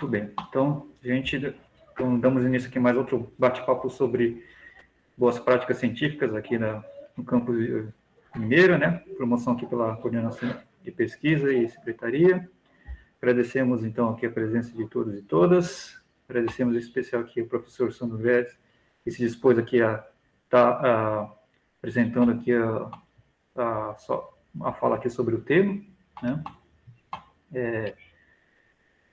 Muito bem. Então, damos início aqui a mais outro bate-papo sobre boas práticas científicas aqui no campus Mineiro, né? Promoção aqui pela Coordenação de Pesquisa e Secretaria. Agradecemos, então, aqui a presença de todos e todas. Agradecemos em especial aqui o professor Sandro Guedes, que se dispôs aqui a estar apresentando aqui a fala aqui sobre o tema, né?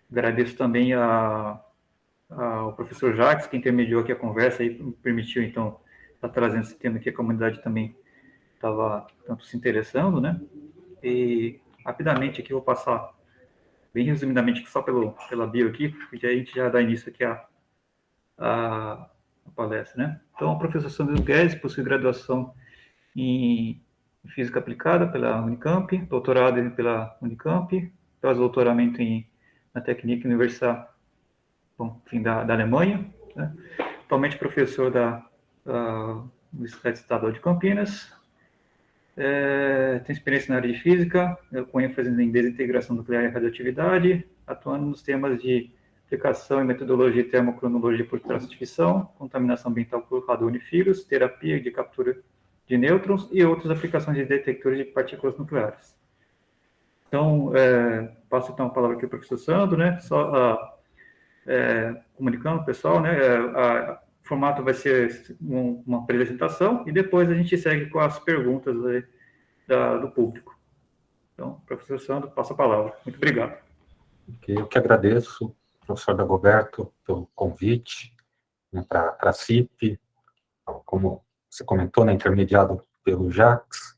Agradeço também ao professor Jacques, que intermediou aqui a conversa e permitiu, então, estar trazendo esse tema que a comunidade também estava tanto se interessando, né? E, rapidamente, aqui, vou passar, bem resumidamente, só pela bio aqui, porque aí a gente já dá início aqui à palestra, né? Então, o professor Sandro Guedes possui graduação em Física Aplicada pela Unicamp, doutorado pela Unicamp, pós-doutoramento na Técnica Universidade da Alemanha, né? Atualmente professor da Universidade Estadual de Campinas, tem experiência na área de física, com ênfase em desintegração nuclear e radioatividade, atuando nos temas de aplicação e metodologia de termocronologia por traços de fissão, contaminação ambiental por radonifílios, terapia de captura de nêutrons e outras aplicações de detectores de partículas nucleares. Então, passo então a palavra aqui ao professor Sandro, né? Só comunicando o pessoal, né? O formato vai ser uma apresentação e depois a gente segue com as perguntas do público. Então, professor Sandro, passa a palavra. Muito obrigado. Eu que agradeço, professor Dagoberto, pelo convite, né, para a CIP, como você comentou, né, intermediado pelo Jacques.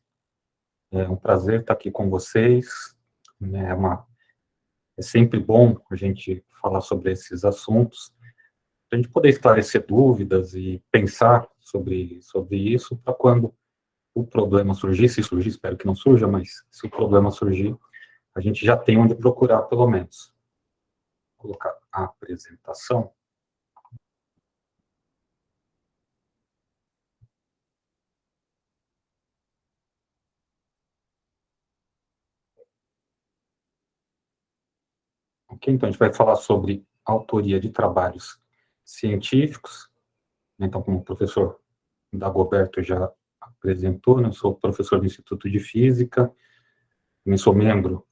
É um prazer estar aqui com vocês. Né, é sempre bom a gente falar sobre esses assuntos, para a gente poder esclarecer dúvidas e pensar sobre isso, para quando o problema surgir, se surgir, espero que não surja, mas se o problema surgir, a gente já tem onde procurar, pelo menos. Vou colocar a apresentação. Ok, então a gente vai falar sobre autoria de trabalhos científicos. Então, como o professor Dagoberto já apresentou, né, eu sou professor do Instituto de Física, também sou membro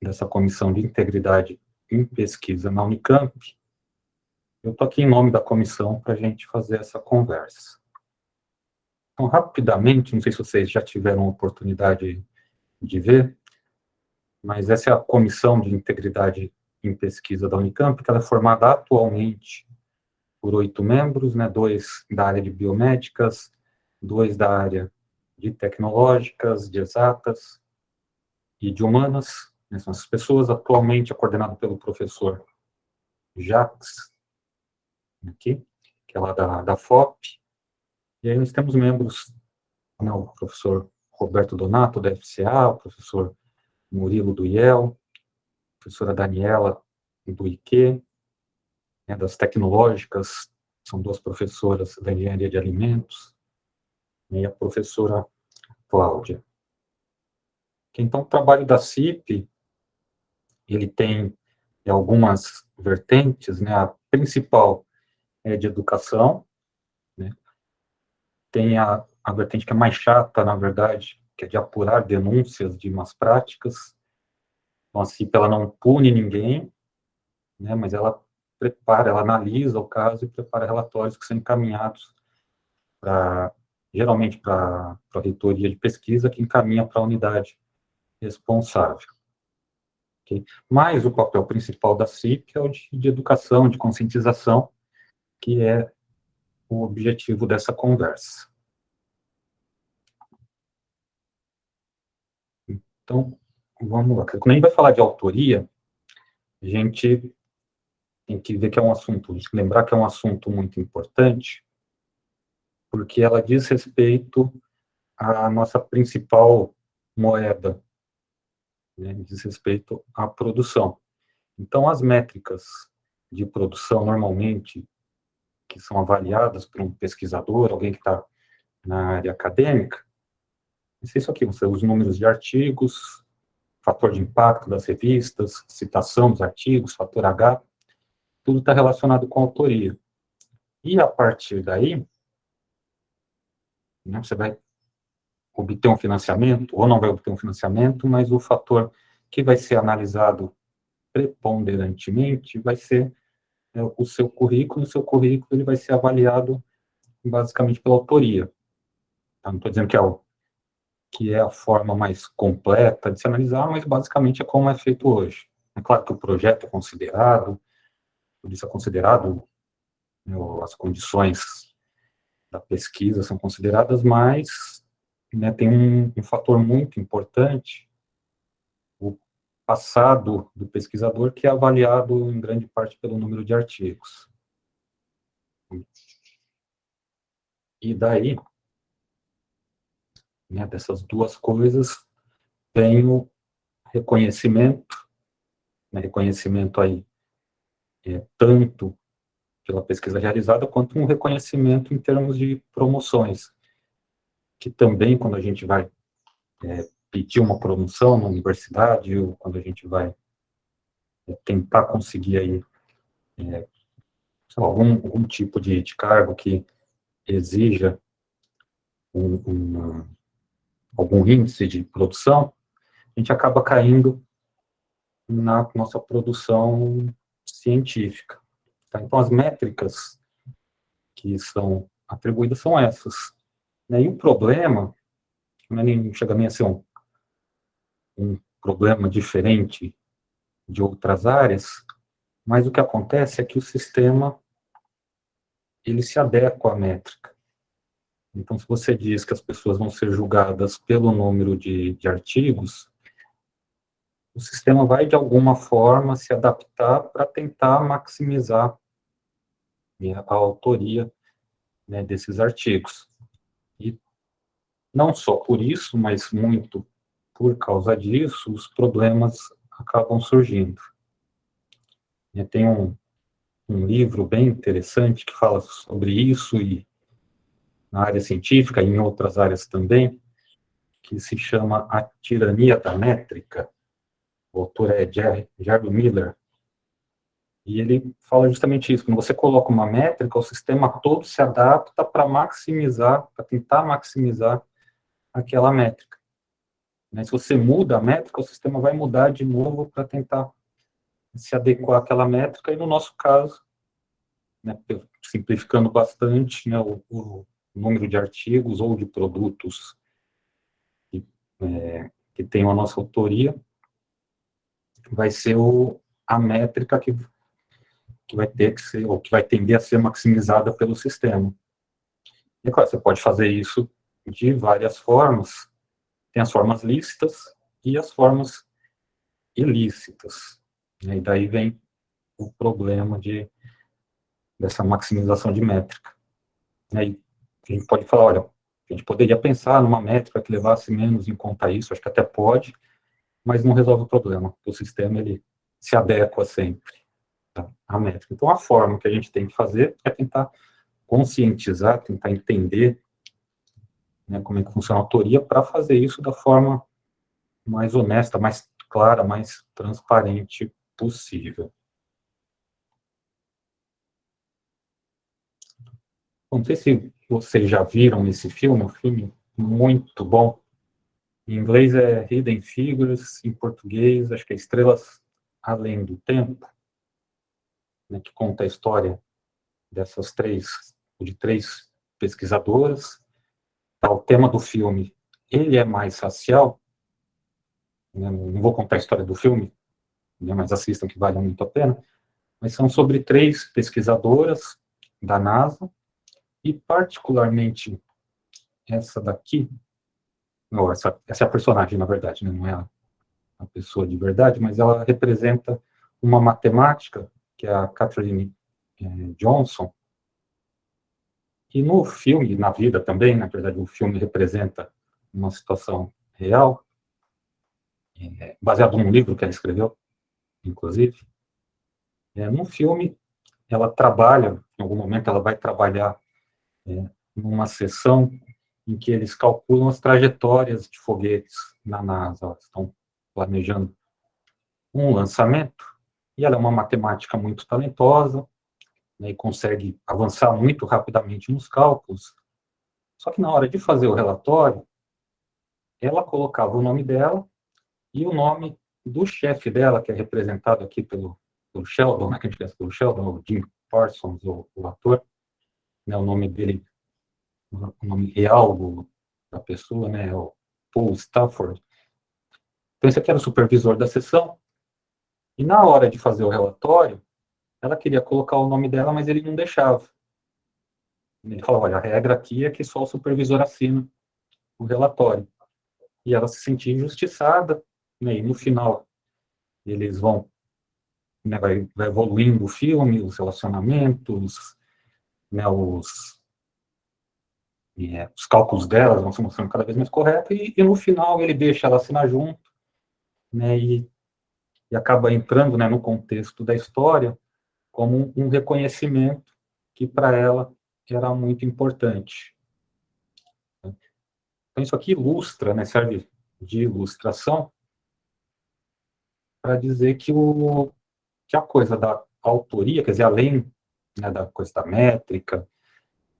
dessa comissão de integridade em pesquisa na Unicamp. Eu estou aqui em nome da comissão para a gente fazer essa conversa. Então, rapidamente, não sei se vocês já tiveram a oportunidade de ver, mas essa é a comissão de integridade em pesquisa da Unicamp, que ela é formada atualmente por 8 membros, né, 2 da área de biomédicas, 2 da área de tecnológicas, de exatas e de humanas. Né, são essas pessoas, atualmente é coordenado pelo professor Jacques, aqui, que é lá da FOP, e aí nós temos membros, né, o professor Roberto Donato, da FCA, o professor Murilo, do IEL, a professora Daniela, do IQ, né, das tecnológicas, são 2 professoras da engenharia de alimentos, e a professora Cláudia. Então, o trabalho da CIP, ele tem algumas vertentes, né, a principal é de educação, né, tem a vertente que é mais chata, na verdade, que é de apurar denúncias de más práticas. Então, a CIP, ela não pune ninguém, né, mas ela ela analisa o caso e prepara relatórios que são encaminhados geralmente para a reitoria de pesquisa, que encaminha para a unidade responsável. Okay? Mas o papel principal da CIP é o de educação, de conscientização, que é o objetivo dessa conversa. Então, vamos lá. Quando a gente vai falar de autoria, a gente tem que ver que é um assunto, lembrar que é um assunto muito importante, porque ela diz respeito à nossa principal moeda, né, diz respeito à produção. Então, as métricas de produção, normalmente, que são avaliadas por um pesquisador, alguém que está na área acadêmica, isso aqui, os números de artigos, fator de impacto das revistas, citação dos artigos, fator H. tudo está relacionado com autoria. E a partir daí, né, você vai obter um financiamento, ou não vai obter um financiamento, mas o fator que vai ser analisado preponderantemente vai ser o seu currículo, e o seu currículo ele vai ser avaliado basicamente pela autoria. Tá? Não estou dizendo que é a forma mais completa de se analisar, mas basicamente é como é feito hoje. É claro que o projeto é considerado, tudo isso é considerado, né, as condições da pesquisa são consideradas, mas, né, tem um fator muito importante, o passado do pesquisador, que é avaliado em grande parte pelo número de artigos. E daí, né, dessas duas coisas, vem o reconhecimento, né, reconhecimento aí, tanto pela pesquisa realizada, quanto um reconhecimento em termos de promoções, que também, quando a gente vai pedir uma promoção na universidade, ou quando a gente vai tentar conseguir aí, algum tipo de cargo que exija algum índice de produção, a gente acaba caindo na nossa produção científica. Tá? Então, as métricas que são atribuídas são essas. Né? E o problema, não chega nem a ser um problema diferente de outras áreas, mas o que acontece é que o sistema ele se adequa à métrica. Então, se você diz que as pessoas vão ser julgadas pelo número de artigos, o sistema vai, de alguma forma, se adaptar para tentar maximizar, né, a autoria, né, desses artigos. E não só por isso, mas muito por causa disso, os problemas acabam surgindo. E tem um livro bem interessante que fala sobre isso, e na área científica e em outras áreas também, que se chama A Tirania da Métrica. O autor é Jerry Miller, e ele fala justamente isso. Quando você coloca uma métrica, o sistema todo se adapta para maximizar, para tentar maximizar aquela métrica. Né? Se você muda a métrica, o sistema vai mudar de novo para tentar se adequar àquela métrica, e no nosso caso, né, simplificando bastante, né, o número de artigos ou de produtos que tenham a nossa autoria, vai ser a métrica que vai ter que ser, ou que vai tender a ser maximizada pelo sistema. E, claro, você pode fazer isso de várias formas. Tem as formas lícitas e as formas ilícitas. E daí vem o problema dessa maximização de métrica. E aí a gente pode falar, olha, a gente poderia pensar numa métrica que levasse menos em conta isso, acho que até pode, mas não resolve o problema. O sistema, ele se adequa sempre à métrica. Então, a forma que a gente tem que fazer é tentar conscientizar, tentar entender, né, como é que funciona a autoria, para fazer isso da forma mais honesta, mais clara, mais transparente possível. Não sei se vocês já viram esse filme, um filme muito bom. Em inglês é Hidden Figures, em português acho que é Estrelas Além do Tempo, né, que conta a história de três pesquisadoras. Tá, o tema do filme, ele é mais racial, né, não vou contar a história do filme, né, mas assistam que vale muito a pena, mas são sobre três pesquisadoras da NASA, e particularmente essa daqui, não, essa é a personagem, na verdade, né, não é a pessoa de verdade, mas ela representa uma matemática, que é a Katherine Johnson, e no filme, na vida também, na verdade, o filme representa uma situação real, baseado num livro que ela escreveu, inclusive. No filme, ela trabalha, em algum momento ela vai trabalhar numa sessão em que eles calculam as trajetórias de foguetes na NASA. Elas estão planejando um lançamento, e ela é uma matemática muito talentosa, né, e consegue avançar muito rapidamente nos cálculos. Só que na hora de fazer o relatório, ela colocava o nome dela e o nome do chefe dela, que é representado aqui pelo Sheldon, né, que a gente conhece pelo Sheldon, o Jim Parsons, o ator, né, o nome dele, o nome real da pessoa, né, é o Paul Stafford. Então, esse aqui era o supervisor da sessão, e na hora de fazer o relatório, ela queria colocar o nome dela, mas ele não deixava. Ele falou, olha, a regra aqui é que só o supervisor assina o relatório. E ela se sentia injustiçada, né, e no final eles vão, né, vai evoluindo o filme, os relacionamentos, né, os cálculos delas vão se mostrando cada vez mais corretos, e no final ele deixa ela assinar junto, né, e acaba entrando, né, no contexto da história como um reconhecimento que para ela era muito importante. Então isso aqui ilustra, né, serve de ilustração para dizer que a coisa da autoria, quer dizer, além, né, da coisa da métrica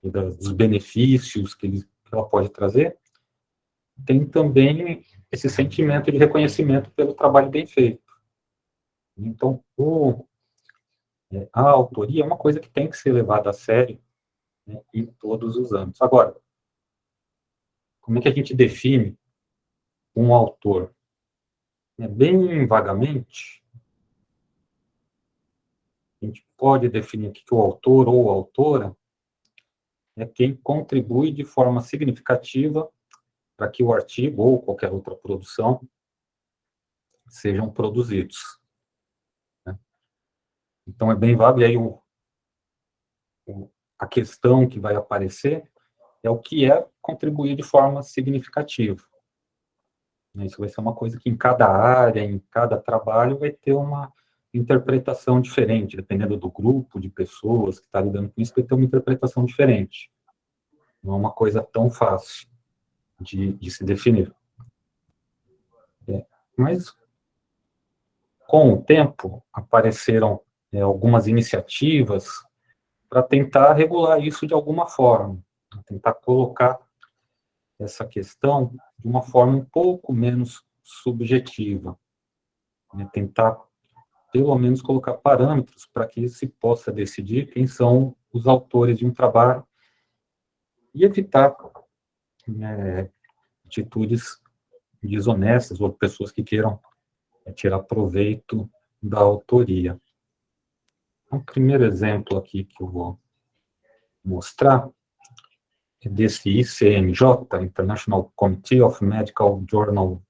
e dos benefícios que ela pode trazer, tem também esse sentimento de reconhecimento pelo trabalho bem feito. Então, a autoria é uma coisa que tem que ser levada a sério, né, em todos os âmbitos. Agora, como é que a gente define um autor? Bem vagamente, a gente pode definir aqui que o autor ou autora é quem contribui de forma significativa para que o artigo ou qualquer outra produção sejam produzidos, né? Então, é bem vago, e aí a questão que vai aparecer é o que é contribuir de forma significativa. Isso vai ser uma coisa que em cada área, em cada trabalho, vai ter uma interpretação diferente, dependendo do grupo de pessoas que está lidando com isso, vai ter uma interpretação diferente. Não é uma coisa tão fácil de se definir. Mas, com o tempo, apareceram algumas iniciativas para tentar regular isso de alguma forma, tentar colocar essa questão de uma forma um pouco menos subjetiva, né? Tentar, pelo menos, colocar parâmetros para que se possa decidir quem são os autores de um trabalho e evitar, né, atitudes desonestas ou pessoas que queiram tirar proveito da autoria. Um primeiro exemplo aqui que eu vou mostrar é desse ICMJ, International Committee of Medical Journal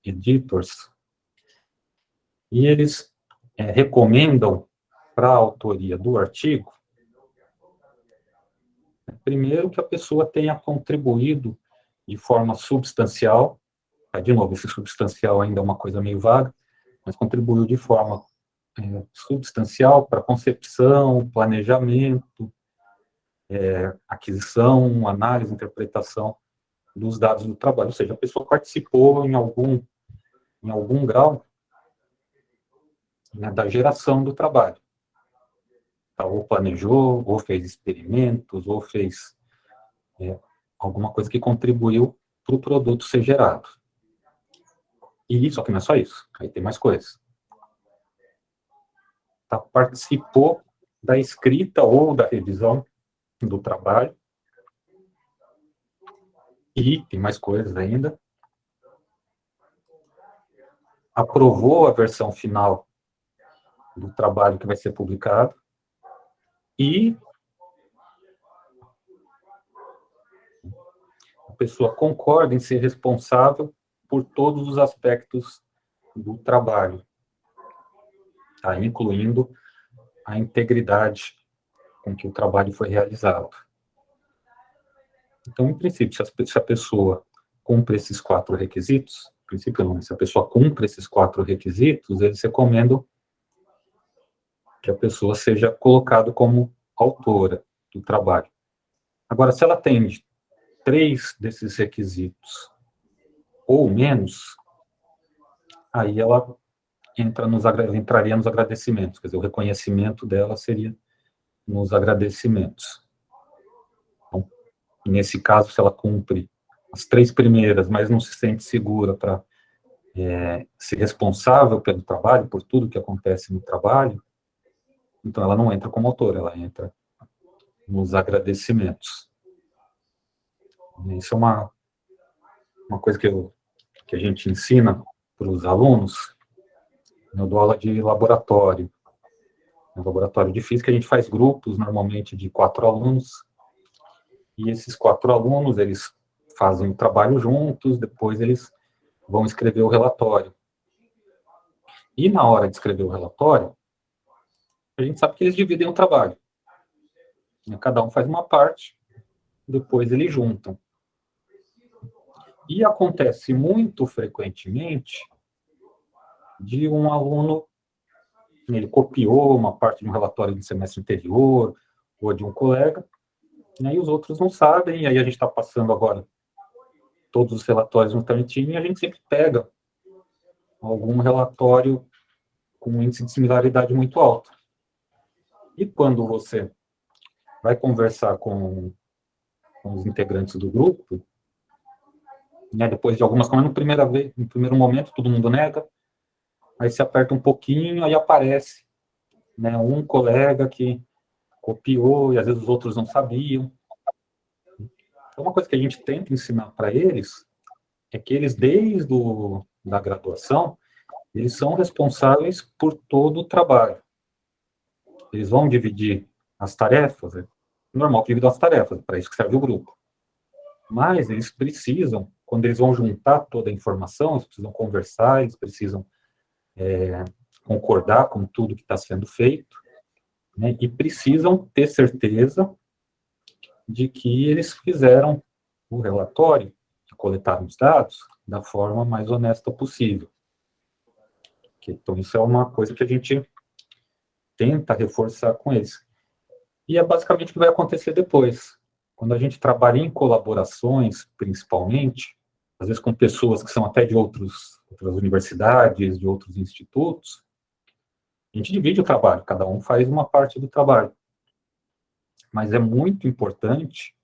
Editors, e eles recomendam para a autoria do artigo, primeiro, que a pessoa tenha contribuído de forma substancial, de novo, esse substancial ainda é uma coisa meio vaga, mas contribuiu de forma substancial para concepção, planejamento, aquisição, análise, interpretação dos dados do trabalho, ou seja, a pessoa participou em algum grau, né, da geração do trabalho. Ou planejou, ou fez experimentos, ou fez alguma coisa que contribuiu para o produto ser gerado. E só que não é só isso, aí tem mais coisas. Participou da escrita ou da revisão do trabalho, e tem mais coisas ainda. Aprovou a versão final do trabalho que vai ser publicado, e a pessoa concorda em ser responsável por todos os aspectos do trabalho, tá? Incluindo a integridade com que o trabalho foi realizado. Então, em princípio, se a pessoa cumpre esses 4 requisitos, em princípio não, se a pessoa cumpre esses 4 requisitos, eles recomendam que a pessoa seja colocada como autora do trabalho. Agora, se ela tem 3 desses requisitos ou menos, aí ela entraria nos agradecimentos, quer dizer, o reconhecimento dela seria nos agradecimentos. Então, nesse caso, se ela cumpre as 3 primeiras, mas não se sente segura para ser responsável pelo trabalho, por tudo que acontece no trabalho, então ela não entra como autora, ela entra nos agradecimentos. Isso é uma coisa que a gente ensina para os alunos. Eu dou aula de laboratório. No laboratório de física, a gente faz grupos, normalmente, de 4 alunos, e esses 4 alunos, eles fazem o trabalho juntos, depois eles vão escrever o relatório. E na hora de escrever o relatório, a gente sabe que eles dividem o trabalho. Cada um faz uma parte, depois eles juntam. E acontece muito frequentemente de um aluno, ele copiou uma parte de um relatório do semestre anterior, ou de um colega, e os outros não sabem, e aí a gente está passando agora todos os relatórios no Turnitin, e a gente sempre pega algum relatório com um índice de similaridade muito alto. E quando você vai conversar com os integrantes do grupo, depois de algumas, como no primeiro momento, todo mundo nega, aí se aperta um pouquinho, aí aparece um colega que copiou, e às vezes os outros não sabiam. Então, uma coisa que a gente tenta ensinar para eles é que eles, desde da graduação, eles são responsáveis por todo o trabalho. Eles vão dividir as tarefas, é normal que dividam as tarefas, para isso que serve o grupo. Mas eles precisam, quando eles vão juntar toda a informação, eles precisam conversar, eles precisam concordar com tudo que está sendo feito, e precisam ter certeza de que eles fizeram o relatório, que coletaram os dados, da forma mais honesta possível. Então, isso é uma coisa que a gente tenta reforçar com eles. E é basicamente o que vai acontecer depois. Quando a gente trabalha em colaborações, principalmente, às vezes com pessoas que são até de outras universidades, de outros institutos, a gente divide o trabalho, cada um faz uma parte do trabalho. Mas é muito importante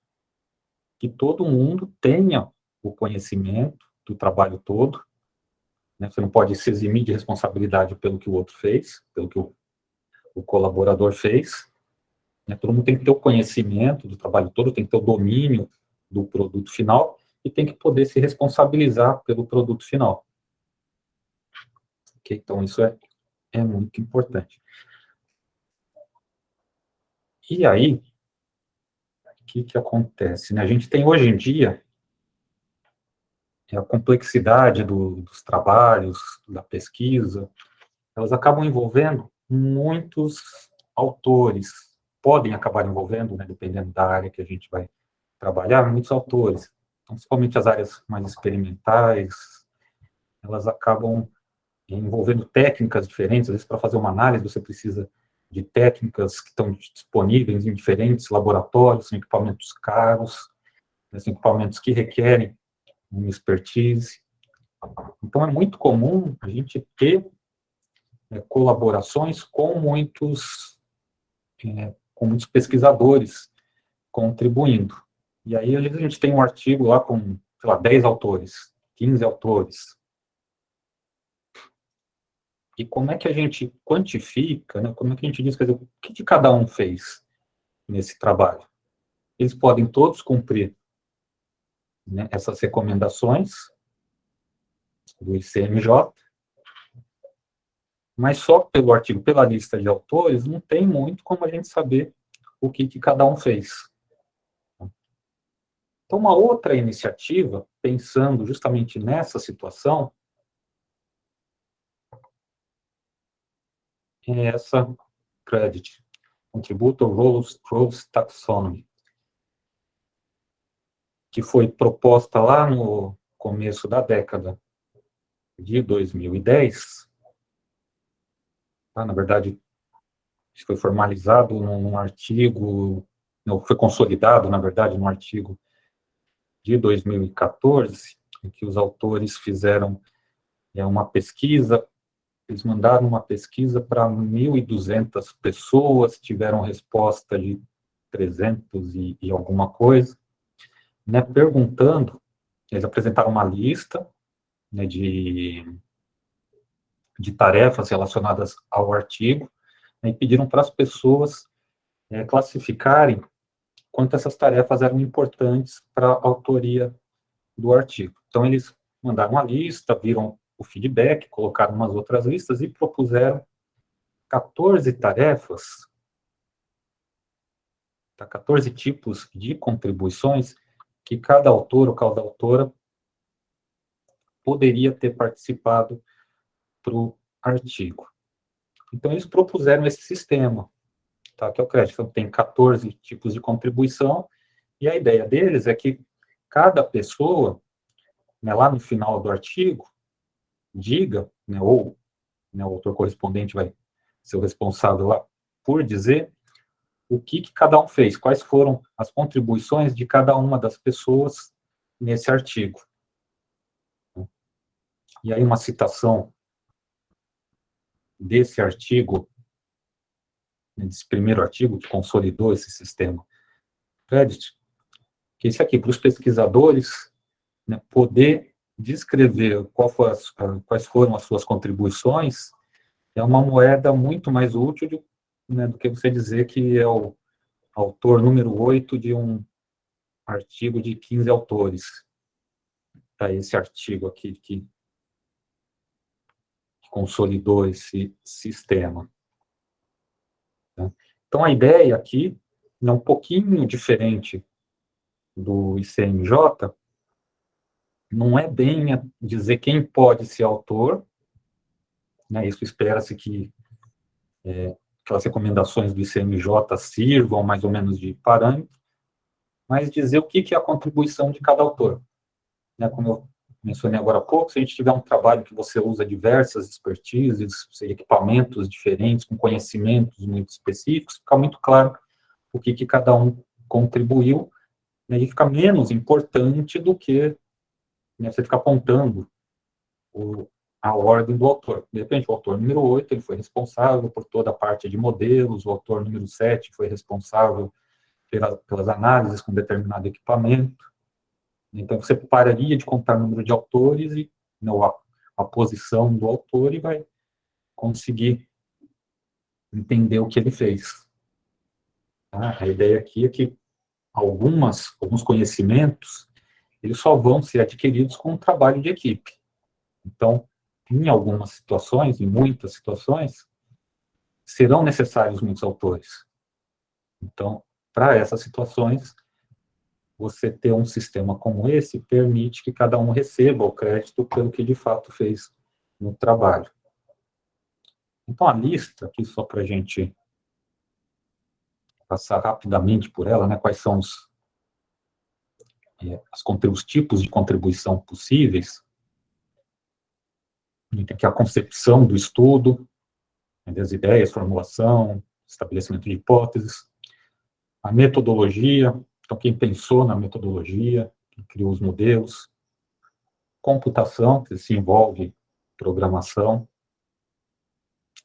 que todo mundo tenha o conhecimento do trabalho todo. Você não pode se eximir de responsabilidade pelo que o outro fez, pelo que o colaborador fez. Todo mundo tem que ter o conhecimento do trabalho todo, tem que ter o domínio do produto final e tem que poder se responsabilizar pelo produto final. Então, isso é muito importante. E aí, o que acontece? A gente tem, hoje em dia, a complexidade dos trabalhos, da pesquisa, elas acabam envolvendo muitos autores, podem acabar envolvendo, dependendo da área que a gente vai trabalhar, muitos autores. Então, principalmente as áreas mais experimentais, elas acabam envolvendo técnicas diferentes. Às vezes, para fazer uma análise, você precisa de técnicas que estão disponíveis em diferentes laboratórios, são equipamentos caros, são equipamentos que requerem uma expertise. Então, é muito comum a gente ter colaborações com muitos pesquisadores contribuindo. E aí, às vezes, a gente tem um artigo lá com, sei lá, 10 autores, 15 autores. E como é que a gente quantifica, como é que a gente diz, quer dizer, o que cada um fez nesse trabalho? Eles podem todos cumprir essas recomendações do ICMJ, mas só pelo artigo, pela lista de autores, não tem muito como a gente saber o que cada um fez. Então, uma outra iniciativa, pensando justamente nessa situação, é essa CREDIT, Contributor Roles Taxonomy, que foi proposta lá no começo da década de 2010, na verdade, foi formalizado num artigo, não, foi consolidado, na verdade, num artigo de 2014, em que os autores fizeram uma pesquisa Eles mandaram uma pesquisa para 1.200 pessoas, tiveram resposta de 300 e alguma coisa, né, perguntando, eles apresentaram uma lista, né, de tarefas relacionadas ao artigo, né, e pediram para as pessoas classificarem quanto essas tarefas eram importantes para a autoria do artigo. Então, eles mandaram uma lista, viram o feedback, colocaram umas outras listas e propuseram 14 tarefas, 14 tipos de contribuições que cada autor ou cada autora poderia ter participado para o artigo. Então, eles propuseram esse sistema, tá, que é o crédito. Então, tem 14 tipos de contribuição, e a ideia deles é que cada pessoa, né, lá no final do artigo, diga, né, ou, né, o autor correspondente vai ser o responsável lá por dizer o que cada um fez, quais foram as contribuições de cada uma das pessoas nesse artigo. E aí uma citação desse artigo, desse primeiro artigo que consolidou esse sistema Credit, que esse aqui, para os pesquisadores, né, poder descrever quais foram as suas contribuições, é uma moeda muito mais útil né, do que você dizer que é o autor número 8 de um artigo de 15 autores. Tá, esse artigo aqui que consolidou esse sistema. Tá? Então, a ideia aqui é um pouquinho diferente do ICMJ, não é bem dizer quem pode ser autor, né, isso espera-se que aquelas recomendações do ICMJ sirvam mais ou menos de parâmetro, mas dizer o que é a contribuição de cada autor. Né, como eu mencionei agora há pouco, se a gente tiver um trabalho que você usa diversas expertises, seja equipamentos diferentes, com conhecimentos muito específicos, fica muito claro o que cada um contribuiu, né, e fica menos importante do que, né, você ficar apontando a ordem do autor. De repente, o autor número 8 ele foi responsável por toda a parte de modelos, o autor número 7 foi responsável pelas análises com determinado equipamento. Então, você pararia de contar o número de autores e a posição do autor e vai conseguir entender o que ele fez. Tá? A ideia aqui é que alguns conhecimentos eles só vão ser adquiridos com um trabalho de equipe. Então, em algumas situações, em muitas situações, serão necessários muitos autores. Então, para essas situações, você ter um sistema como esse permite que cada um receba o crédito pelo que de fato fez no trabalho. Então, a lista, aqui só para a gente passar rapidamente por ela, né, quais são os tipos de contribuição possíveis. A gente tem aqui a concepção do estudo, né, das ideias, formulação, estabelecimento de hipóteses, a metodologia, então quem pensou na metodologia, quem criou os modelos, computação, que se envolve programação,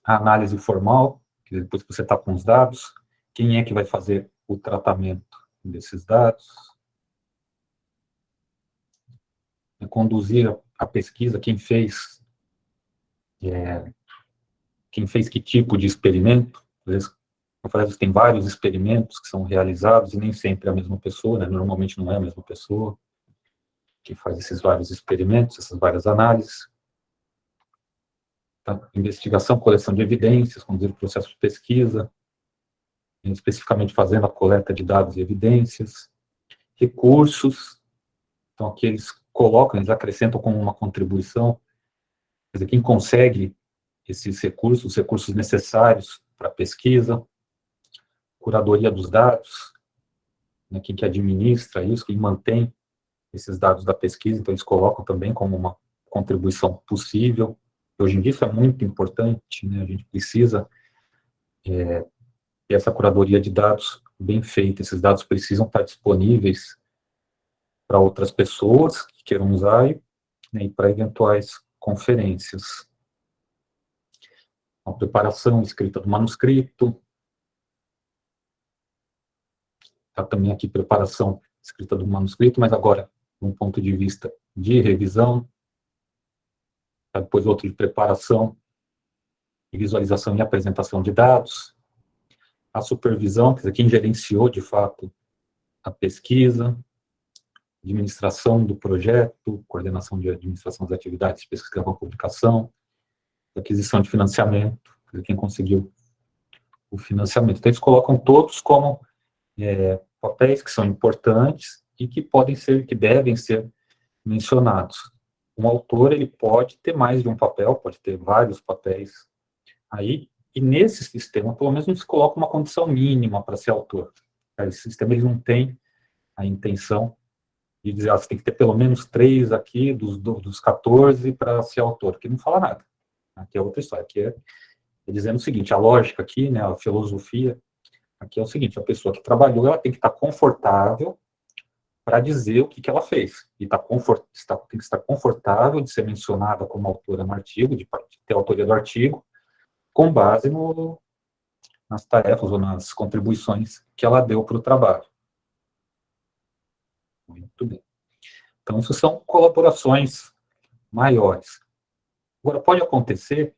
a análise formal, que depois que você está com os dados, quem é que vai fazer o tratamento desses dados, conduzir a pesquisa, quem fez que tipo de experimento. Às vezes tem vários experimentos que são realizados e nem sempre é a mesma pessoa, né? Normalmente não é a mesma pessoa que faz esses vários experimentos, essas várias análises. Tá? Investigação, coleção de evidências, conduzir o processo de pesquisa, especificamente fazendo a coleta de dados e evidências. Recursos, então aqui eles colocam, eles acrescentam como uma contribuição, quer dizer, quem consegue esses recursos, os recursos necessários para a pesquisa, curadoria dos dados, né, quem que administra isso, quem mantém esses dados da pesquisa, então eles colocam também como uma contribuição possível. Hoje em dia isso é muito importante, né, a gente precisa ter essa curadoria de dados bem feita, esses dados precisam estar disponíveis para outras pessoas que queiram usar, né, e para eventuais conferências. a preparação, escrita do manuscrito. Está também aqui preparação, escrita do manuscrito, mas agora, de um ponto de vista de revisão. Tá, depois outro de preparação, visualização e apresentação de dados. A supervisão, quer dizer, quem gerenciou, de fato, a pesquisa. Administração do projeto, coordenação de administração das atividades de pesquisa com publicação, aquisição de financiamento, quem conseguiu o financiamento. Então, eles colocam todos como papéis que são importantes e que podem ser, que devem ser mencionados. Um autor, ele pode ter mais de um papel, pode ter vários papéis aí, e nesse sistema, pelo menos, não se coloca uma condição mínima para ser autor. Esse sistema, ele não tem a intenção de dizer, você tem que ter pelo menos 3 aqui, dos 14 para ser autor, que não fala nada. Aqui é outra história, aqui é dizendo o seguinte, a lógica aqui, né, a filosofia, aqui é o seguinte, a pessoa que trabalhou, ela tem que estar confortável para dizer o que ela fez, e tem que estar confortável de ser mencionada como autora no artigo, de ter a autoria do artigo, com base nas tarefas ou nas contribuições que ela deu para o trabalho. Muito bem. Então, isso são colaborações maiores. Agora, pode acontecer,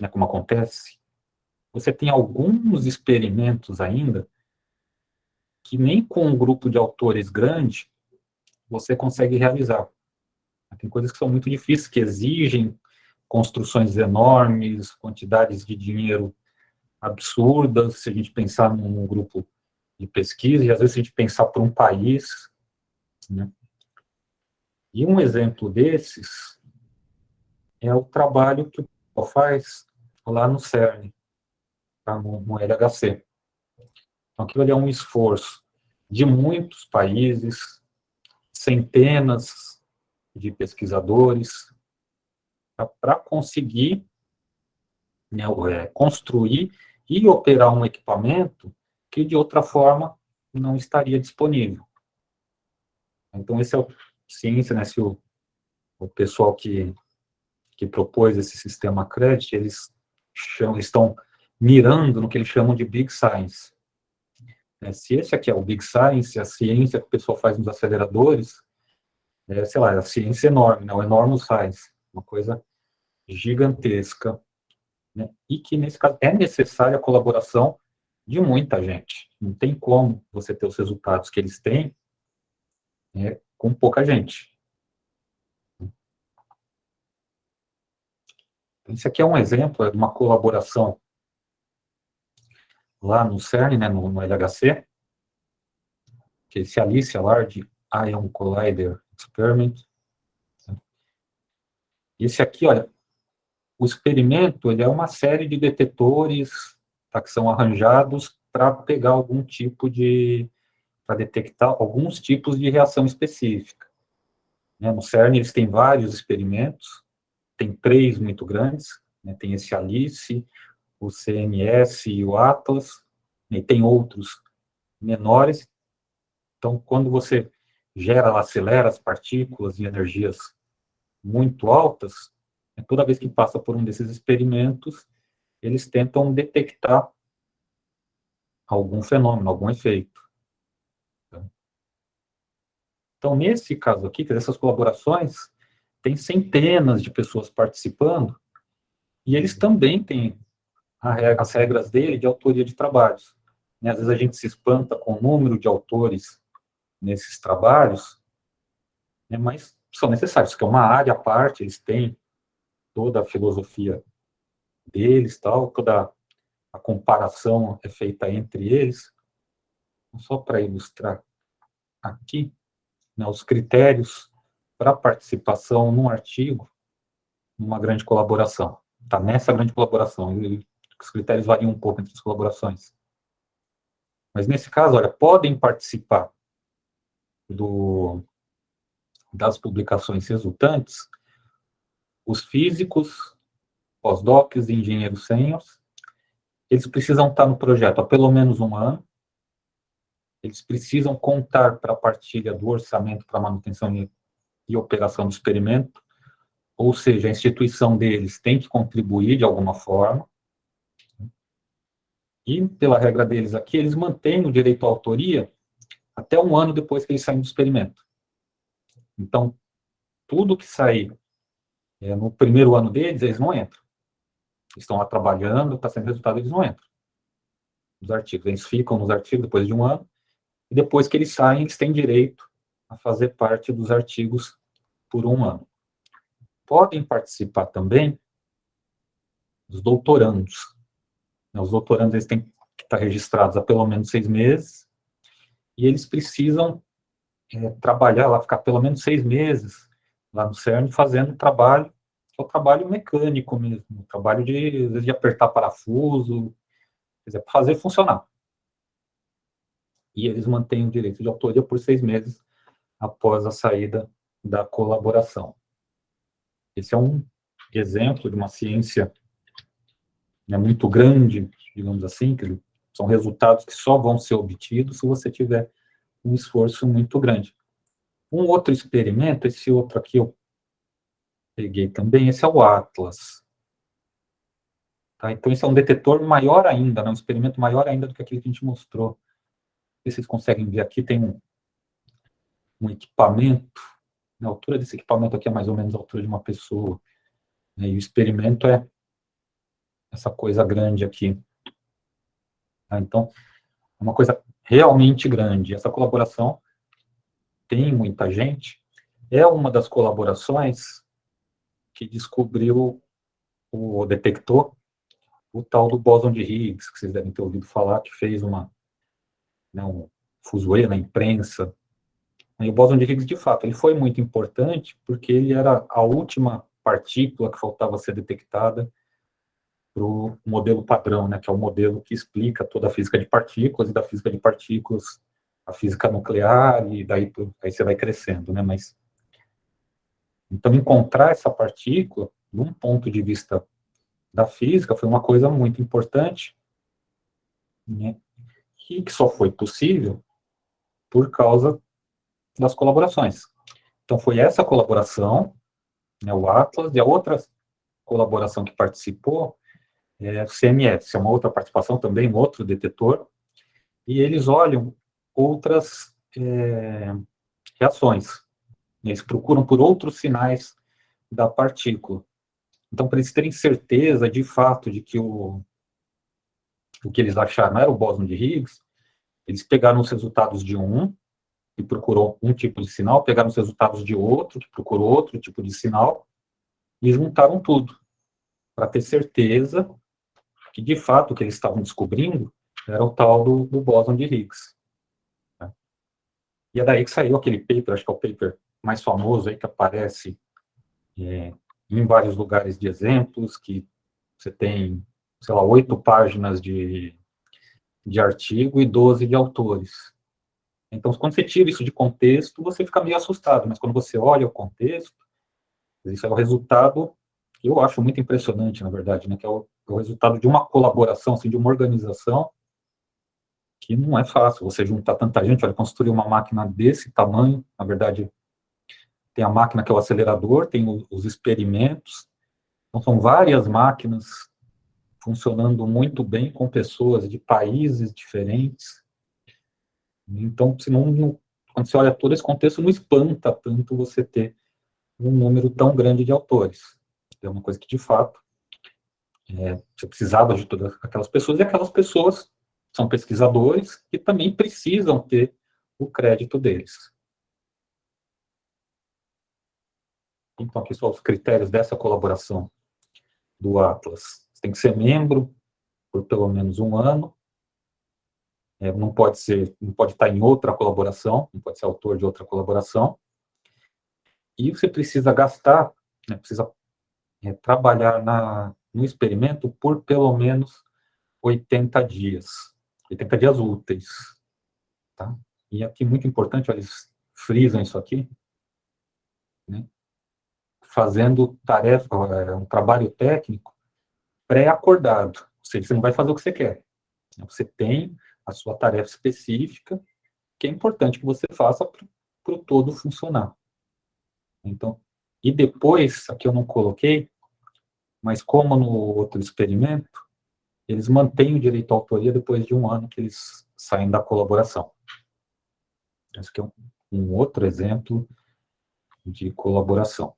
né, como acontece, você tem alguns experimentos ainda que nem com um grupo de autores grande você consegue realizar. Tem coisas que são muito difíceis, que exigem construções enormes, quantidades de dinheiro absurdas, se a gente pensar num grupo de pesquisa, e às vezes se a gente pensar por um país, né? E um exemplo desses é o trabalho que o pessoal faz lá no CERN, tá? no LHC. Então, aquilo ali é um esforço de muitos países, centenas de pesquisadores, para conseguir, né, construir e operar um equipamento que, de outra forma, não estaria disponível. Então, esse é o ciência, né, se o pessoal que propôs esse sistema CREDIT, eles estão mirando no que eles chamam de Big Science. Se esse aqui é o Big Science, a ciência que o pessoal faz nos aceleradores, sei lá, a ciência enorme, né, o enormous science, uma coisa gigantesca, né, e que, nesse caso, é necessária a colaboração de muita gente. Não tem como você ter os resultados que eles têm com pouca gente. Esse aqui é um exemplo de uma colaboração lá no CERN, né, no LHC, que é esse Alicia Large Ion Collider Experiment. Esse aqui, olha, o experimento, ele é uma série de detetores, tá, que são arranjados para pegar algum tipo de, para detectar alguns tipos de reação específica. Né, no CERN, eles têm vários experimentos, tem 3 muito grandes, né, tem esse Alice, o CMS e o Atlas, e tem outros menores. Então, quando você gera, acelera as partículas em energias muito altas, toda vez que passa por um desses experimentos, eles tentam detectar algum fenômeno, algum efeito. Então, nesse caso aqui, essas colaborações, tem centenas de pessoas participando, e eles também têm as regras dele de autoria de trabalhos. Às vezes a gente se espanta com o número de autores nesses trabalhos, mas são necessários, porque é uma área à parte, eles têm toda a filosofia deles, tal, toda a comparação é feita entre eles. Só para ilustrar aqui, né, os critérios para participação num artigo, numa grande colaboração. Está nessa grande colaboração, e os critérios variam um pouco entre as colaborações. Mas nesse caso, olha, podem participar das publicações resultantes os físicos, pós-docs e engenheiros sêniores. Eles precisam estar no projeto há pelo menos 1 ano. Eles precisam contar para a partilha do orçamento para manutenção e operação do experimento ou seja, a instituição deles tem que contribuir de alguma forma, e, pela regra deles aqui, eles mantêm o direito à autoria até um ano depois que eles saem do experimento. Então, tudo que sair no primeiro ano deles, eles não entram. Eles estão lá trabalhando, está sendo resultado, eles não entram nos artigos. Eles ficam nos artigos depois de um ano, e depois que eles saem, eles têm direito a fazer parte dos artigos por um ano. Podem participar também os doutorandos. Os doutorandos eles têm que estar registrados há pelo menos 6 meses, e eles precisam trabalhar lá, ficar pelo menos 6 meses lá no CERN fazendo trabalho, que é o trabalho mecânico mesmo, o trabalho de, às vezes, de apertar parafuso, quer dizer, fazer funcionar. E eles mantêm o direito de autoria por 6 meses após a saída da colaboração. Esse é um exemplo de uma ciência muito grande, digamos assim, que são resultados que só vão ser obtidos se você tiver um esforço muito grande. Um outro experimento, esse outro aqui eu peguei também, esse é o Atlas. Tá? Então, esse é um detetor maior ainda, né? Um experimento maior ainda do que aquele que a gente mostrou. Se vocês conseguem ver aqui, tem um equipamento. A altura desse equipamento aqui é mais ou menos a altura de uma pessoa. Né? E o experimento é essa coisa grande aqui. Tá? Então, é uma coisa realmente grande. Essa colaboração tem muita gente. É uma das colaborações que descobriu ou detectou o tal do bóson de Higgs, que vocês devem ter ouvido falar, que fez um fuzuê na imprensa. E o bóson de Higgs, de fato, ele foi muito importante porque ele era a última partícula que faltava ser detectada para o modelo padrão, né, que é o modelo que explica toda a física de partículas, e da física de partículas a física nuclear, e daí aí você vai crescendo, né, mas então encontrar essa partícula, de um ponto de vista da física, foi uma coisa muito importante, né, e que só foi possível por causa das colaborações. Então foi essa colaboração, né, o Atlas, e a outra colaboração que participou é o CMS, é uma outra participação também, um outro detetor, e eles olham outras reações. Eles procuram por outros sinais da partícula. Então, para eles terem certeza, de fato, de que o que eles acharam era o bóson de Higgs, eles pegaram os resultados de um, que procurou um tipo de sinal, pegaram os resultados de outro, que procurou outro tipo de sinal, e juntaram tudo, para ter certeza que, de fato, o que eles estavam descobrindo era o tal do bóson de Higgs. Né? E é daí que saiu aquele paper, acho que é o paper mais famoso aí, que aparece em vários lugares de exemplos, que você tem, sei lá, 8 páginas de artigo e 12 de autores. Então, quando você tira isso de contexto, você fica meio assustado, mas quando você olha o contexto, isso é o resultado que eu acho muito impressionante, na verdade, né, que é o resultado de uma colaboração, assim, de uma organização, que não é fácil você juntar tanta gente. Olha, construir uma máquina desse tamanho, na verdade, tem a máquina que é o acelerador, tem os experimentos, então são várias máquinas funcionando muito bem com pessoas de países diferentes. Então, se não, quando você olha todo esse contexto, não espanta tanto você ter um número tão grande de autores. É uma coisa que, de fato, você precisava de todas aquelas pessoas, e aquelas pessoas são pesquisadores que também precisam ter o crédito deles. Então, aqui são os critérios dessa colaboração do Atlas. Você tem que ser membro por pelo menos um ano, não pode estar em outra colaboração, não pode ser autor de outra colaboração, e você precisa gastar, né, precisa trabalhar no experimento por pelo menos 80 dias, 80 dias úteis, tá? E aqui, muito importante, olha, eles frisam isso aqui, né, fazendo um trabalho técnico pré-acordado, ou seja, você não vai fazer o que você quer, você tem a sua tarefa específica, que é importante que você faça para o todo funcionar. Então, E depois, aqui eu não coloquei, mas como no outro experimento, eles mantêm o direito à autoria depois de 1 ano que eles saem da colaboração. Esse aqui é um outro exemplo de colaboração.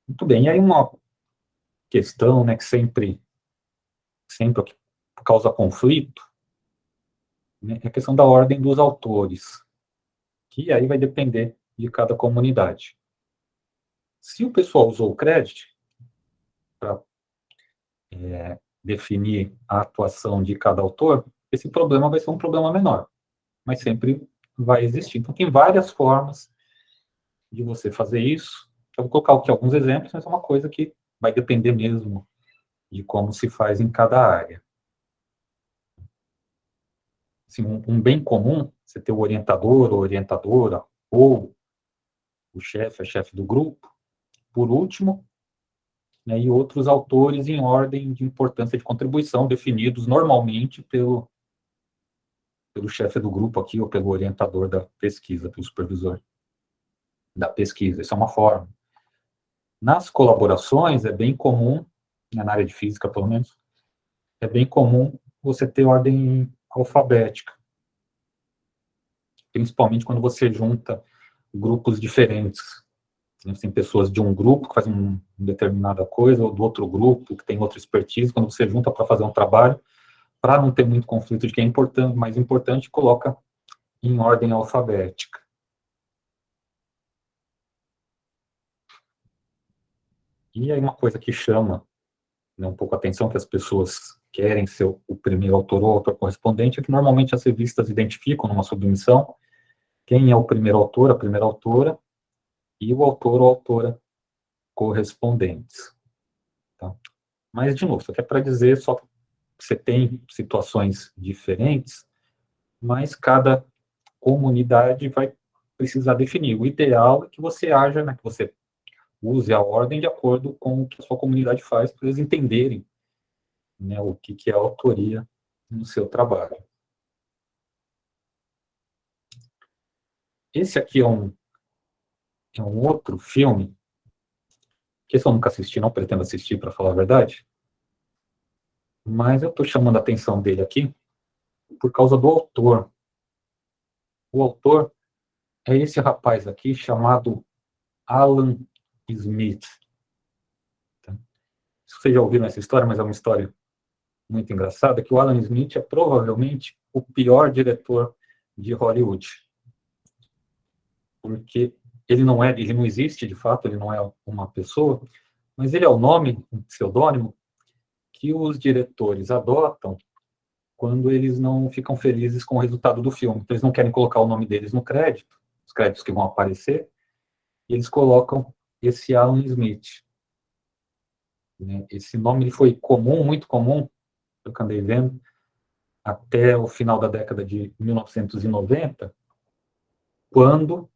Muito bem, e aí uma questão, né, que sempre causa conflito, né, é a questão da ordem dos autores, que aí vai depender de cada comunidade. Se o pessoal usou o crédito para definir a atuação de cada autor, esse problema vai ser um problema menor, mas sempre vai existir. Então, tem várias formas de você fazer isso. Eu vou colocar aqui alguns exemplos, mas é uma coisa que vai depender mesmo de como se faz em cada área. Assim, um bem comum, você ter o orientador ou orientadora, ou o chefe, a chefe do grupo, por último, né, e outros autores em ordem de importância de contribuição, definidos normalmente pelo chefe do grupo aqui, ou pelo orientador da pesquisa, pelo supervisor da pesquisa. Isso é uma forma. Nas colaborações, é bem comum, né, na área de física, pelo menos, é bem comum você ter ordem alfabética, principalmente quando você junta grupos diferentes. Tem pessoas de um grupo que fazem uma determinada coisa, ou do outro grupo que tem outra expertise, quando você junta para fazer um trabalho, para não ter muito conflito de quem é importante, mais importante, coloca em ordem alfabética. E aí uma coisa que chama, né, um pouco a atenção, que as pessoas querem ser o primeiro autor ou autor correspondente, é que normalmente as revistas identificam numa submissão quem é o primeiro autor, a primeira autora, e o autor ou autora correspondentes. Tá? Mas, de novo, isso aqui é para dizer só que você tem situações diferentes, mas cada comunidade vai precisar definir. O ideal é que você haja, né, que você use a ordem de acordo com o que a sua comunidade faz, para eles entenderem, né, o que é a autoria no seu trabalho. Esse aqui é um outro filme, que esse eu nunca assisti, não pretendo assistir, para falar a verdade, mas eu estou chamando a atenção dele aqui por causa do autor. O autor é esse rapaz aqui, chamado Alan Smith. Tá? Vocês já ouviram essa história, mas é uma história muito engraçada, que o Alan Smith é provavelmente o pior diretor de Hollywood. Porque ele não existe, de fato, ele não é uma pessoa, mas ele é o nome, um pseudônimo, que os diretores adotam quando eles não ficam felizes com o resultado do filme. Então, eles não querem colocar o nome deles no crédito, os créditos que vão aparecer, e eles colocam esse Alan Smith. Esse nome ele foi comum, muito comum, eu que andei vendo, até o final da década de 1990, quando,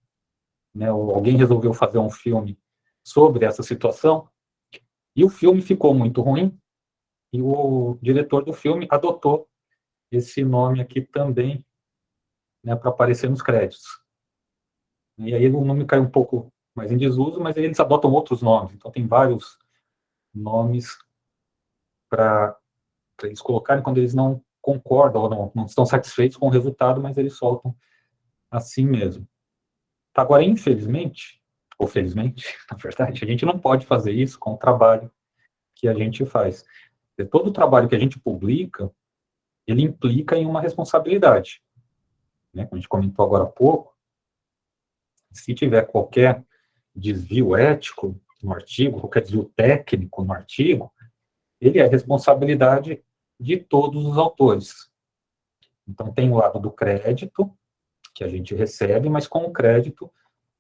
né, alguém resolveu fazer um filme sobre essa situação, e o filme ficou muito ruim, e o diretor do filme adotou esse nome aqui também, né, para aparecer nos créditos. E aí o nome caiu um pouco mais em desuso, mas aí eles adotam outros nomes. Então tem vários nomes para eles colocarem quando eles não concordam ou não estão satisfeitos com o resultado, mas eles soltam assim mesmo. Agora, infelizmente, ou felizmente, na verdade, a gente não pode fazer isso com o trabalho que a gente faz. Todo o trabalho que a gente publica, ele implica em uma responsabilidade. Né? Como a gente comentou agora há pouco, se tiver qualquer desvio ético no artigo, qualquer desvio técnico no artigo, ele é responsabilidade de todos os autores. Então, tem o lado do crédito, que a gente recebe, mas com o crédito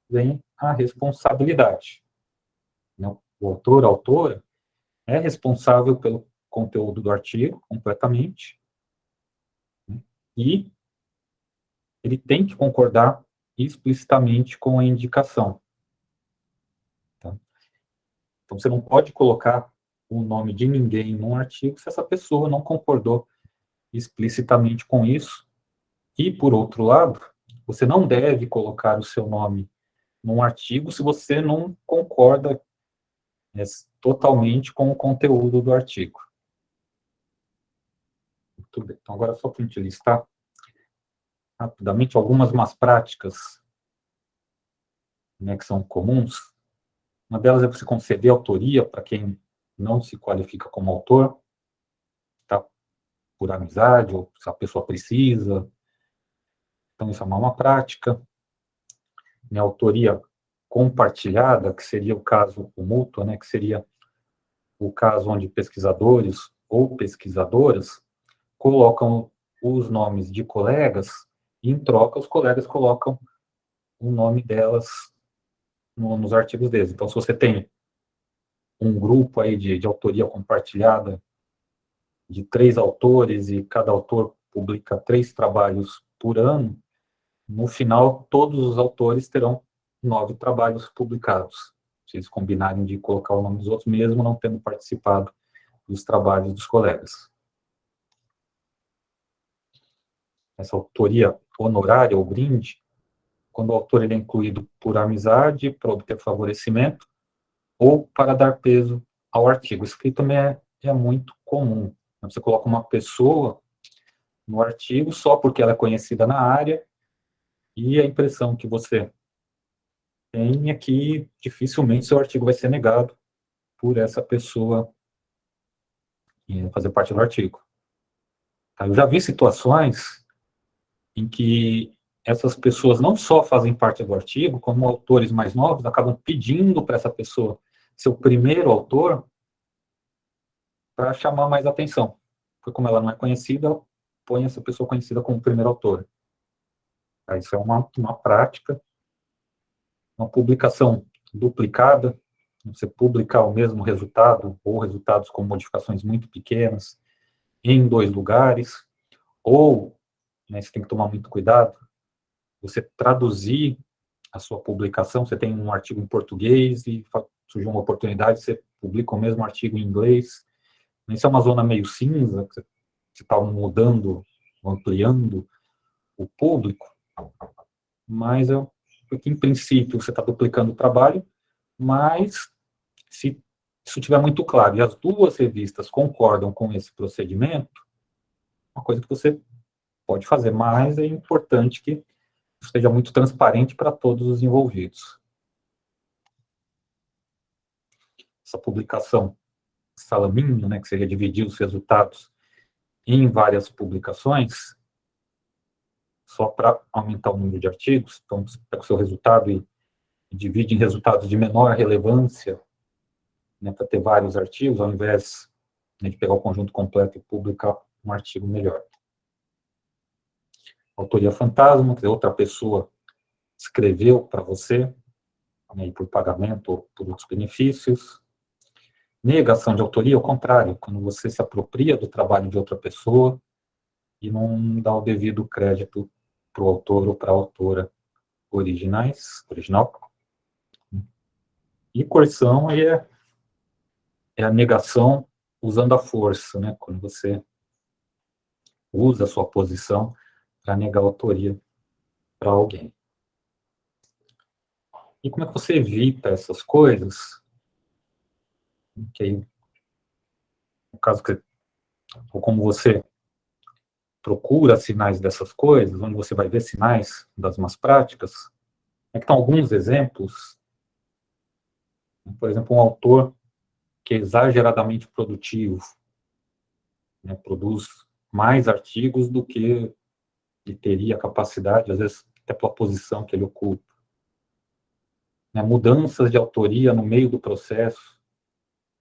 vem a responsabilidade. O autor, a autora, é responsável pelo conteúdo do artigo, completamente, e ele tem que concordar explicitamente com a indicação. Tá? Então, você não pode colocar o nome de ninguém num artigo se essa pessoa não concordou explicitamente com isso. E, por outro lado, você não deve colocar o seu nome num artigo se você não concorda totalmente com o conteúdo do artigo. Muito bem. Então, agora só para a gente listar rapidamente algumas más práticas, né, que são comuns. Uma delas é você conceder autoria para quem não se qualifica como autor, tá? Por amizade, ou se a pessoa precisa. Então, isso é uma má prática. Né, autoria compartilhada, que seria o caso mútuo, né, que seria o caso onde pesquisadores ou pesquisadoras colocam os nomes de colegas e, em troca, os colegas colocam o nome delas nos artigos deles. Então, se você tem um grupo aí de autoria compartilhada de 3 autores e cada autor publica 3 trabalhos por ano, no final, todos os autores terão 9 trabalhos publicados. Se eles combinarem de colocar o nome dos outros, mesmo não tendo participado dos trabalhos dos colegas. Essa autoria honorária ou brinde, quando o autor ele é incluído por amizade, para obter favorecimento, ou para dar peso ao artigo. Isso aqui também é muito comum. Você coloca uma pessoa no artigo só porque ela é conhecida na área, e a impressão que você tem é que dificilmente seu artigo vai ser negado por essa pessoa fazer parte do artigo. Eu já vi situações em que essas pessoas não só fazem parte do artigo, como autores mais novos acabam pedindo para essa pessoa ser o primeiro autor para chamar mais atenção. Porque como ela não é conhecida, ela põe essa pessoa conhecida como primeiro autor. Isso é uma prática. Uma publicação duplicada, você publicar o mesmo resultado, ou resultados com modificações muito pequenas, em 2 lugares, ou, né, você tem que tomar muito cuidado, você traduzir a sua publicação, você tem um artigo em português e surgiu uma oportunidade, você publica o mesmo artigo em inglês. Isso é uma zona meio cinza, que você está mudando, ampliando o público, mas porque, em princípio, você está duplicando o trabalho, mas se isso estiver muito claro e as 2 revistas concordam com esse procedimento, é uma coisa que você pode fazer, mas é importante que seja muito transparente para todos os envolvidos. Essa publicação salaminho, né, que seria dividir os resultados em várias publicações, só para aumentar o número de artigos. Então, você pega o seu resultado e divide em resultados de menor relevância, né, para ter vários artigos, ao invés, né, de pegar o conjunto completo e publicar um artigo melhor. Autoria fantasma, quer dizer, outra pessoa escreveu para você, né, por pagamento ou por outros benefícios. Negação de autoria, ao contrário, quando você se apropria do trabalho de outra pessoa e não dá o devido crédito para o autor ou para a autora original. E coerção aí é a negação usando a força, né, quando você usa a sua posição para negar a autoria para alguém. E como é que você evita essas coisas? Que, no caso que, ou como você procura sinais dessas coisas, onde você vai ver sinais das más práticas, é que estão alguns exemplos. Por exemplo, um autor que é exageradamente produtivo, né, produz mais artigos do que ele teria capacidade, às vezes até pela posição que ele ocupa. Né, mudanças de autoria no meio do processo,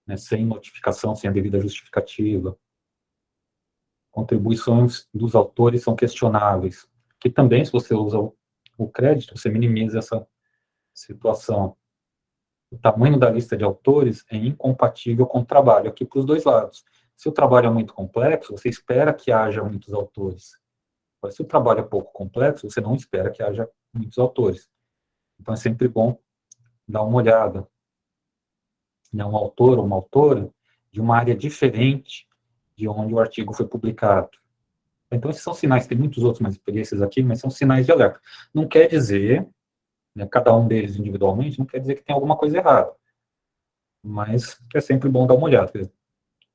né, sem notificação, sem a devida justificativa. Contribuições dos autores são questionáveis, que também, se você usa o crédito, você minimiza essa situação. O tamanho da lista de autores é incompatível com o trabalho, aqui para os 2 lados. Se o trabalho é muito complexo, você espera que haja muitos autores. Mas se o trabalho é pouco complexo, você não espera que haja muitos autores. Então, é sempre bom dar uma olhada. Um autor ou uma autora de uma área diferente de onde o artigo foi publicado. Então, esses são sinais, tem muitos outros mais experiências aqui, mas são sinais de alerta. Não quer dizer, né, cada um deles individualmente, não quer dizer que tem alguma coisa errada, mas é sempre bom dar uma olhada. Quer dizer,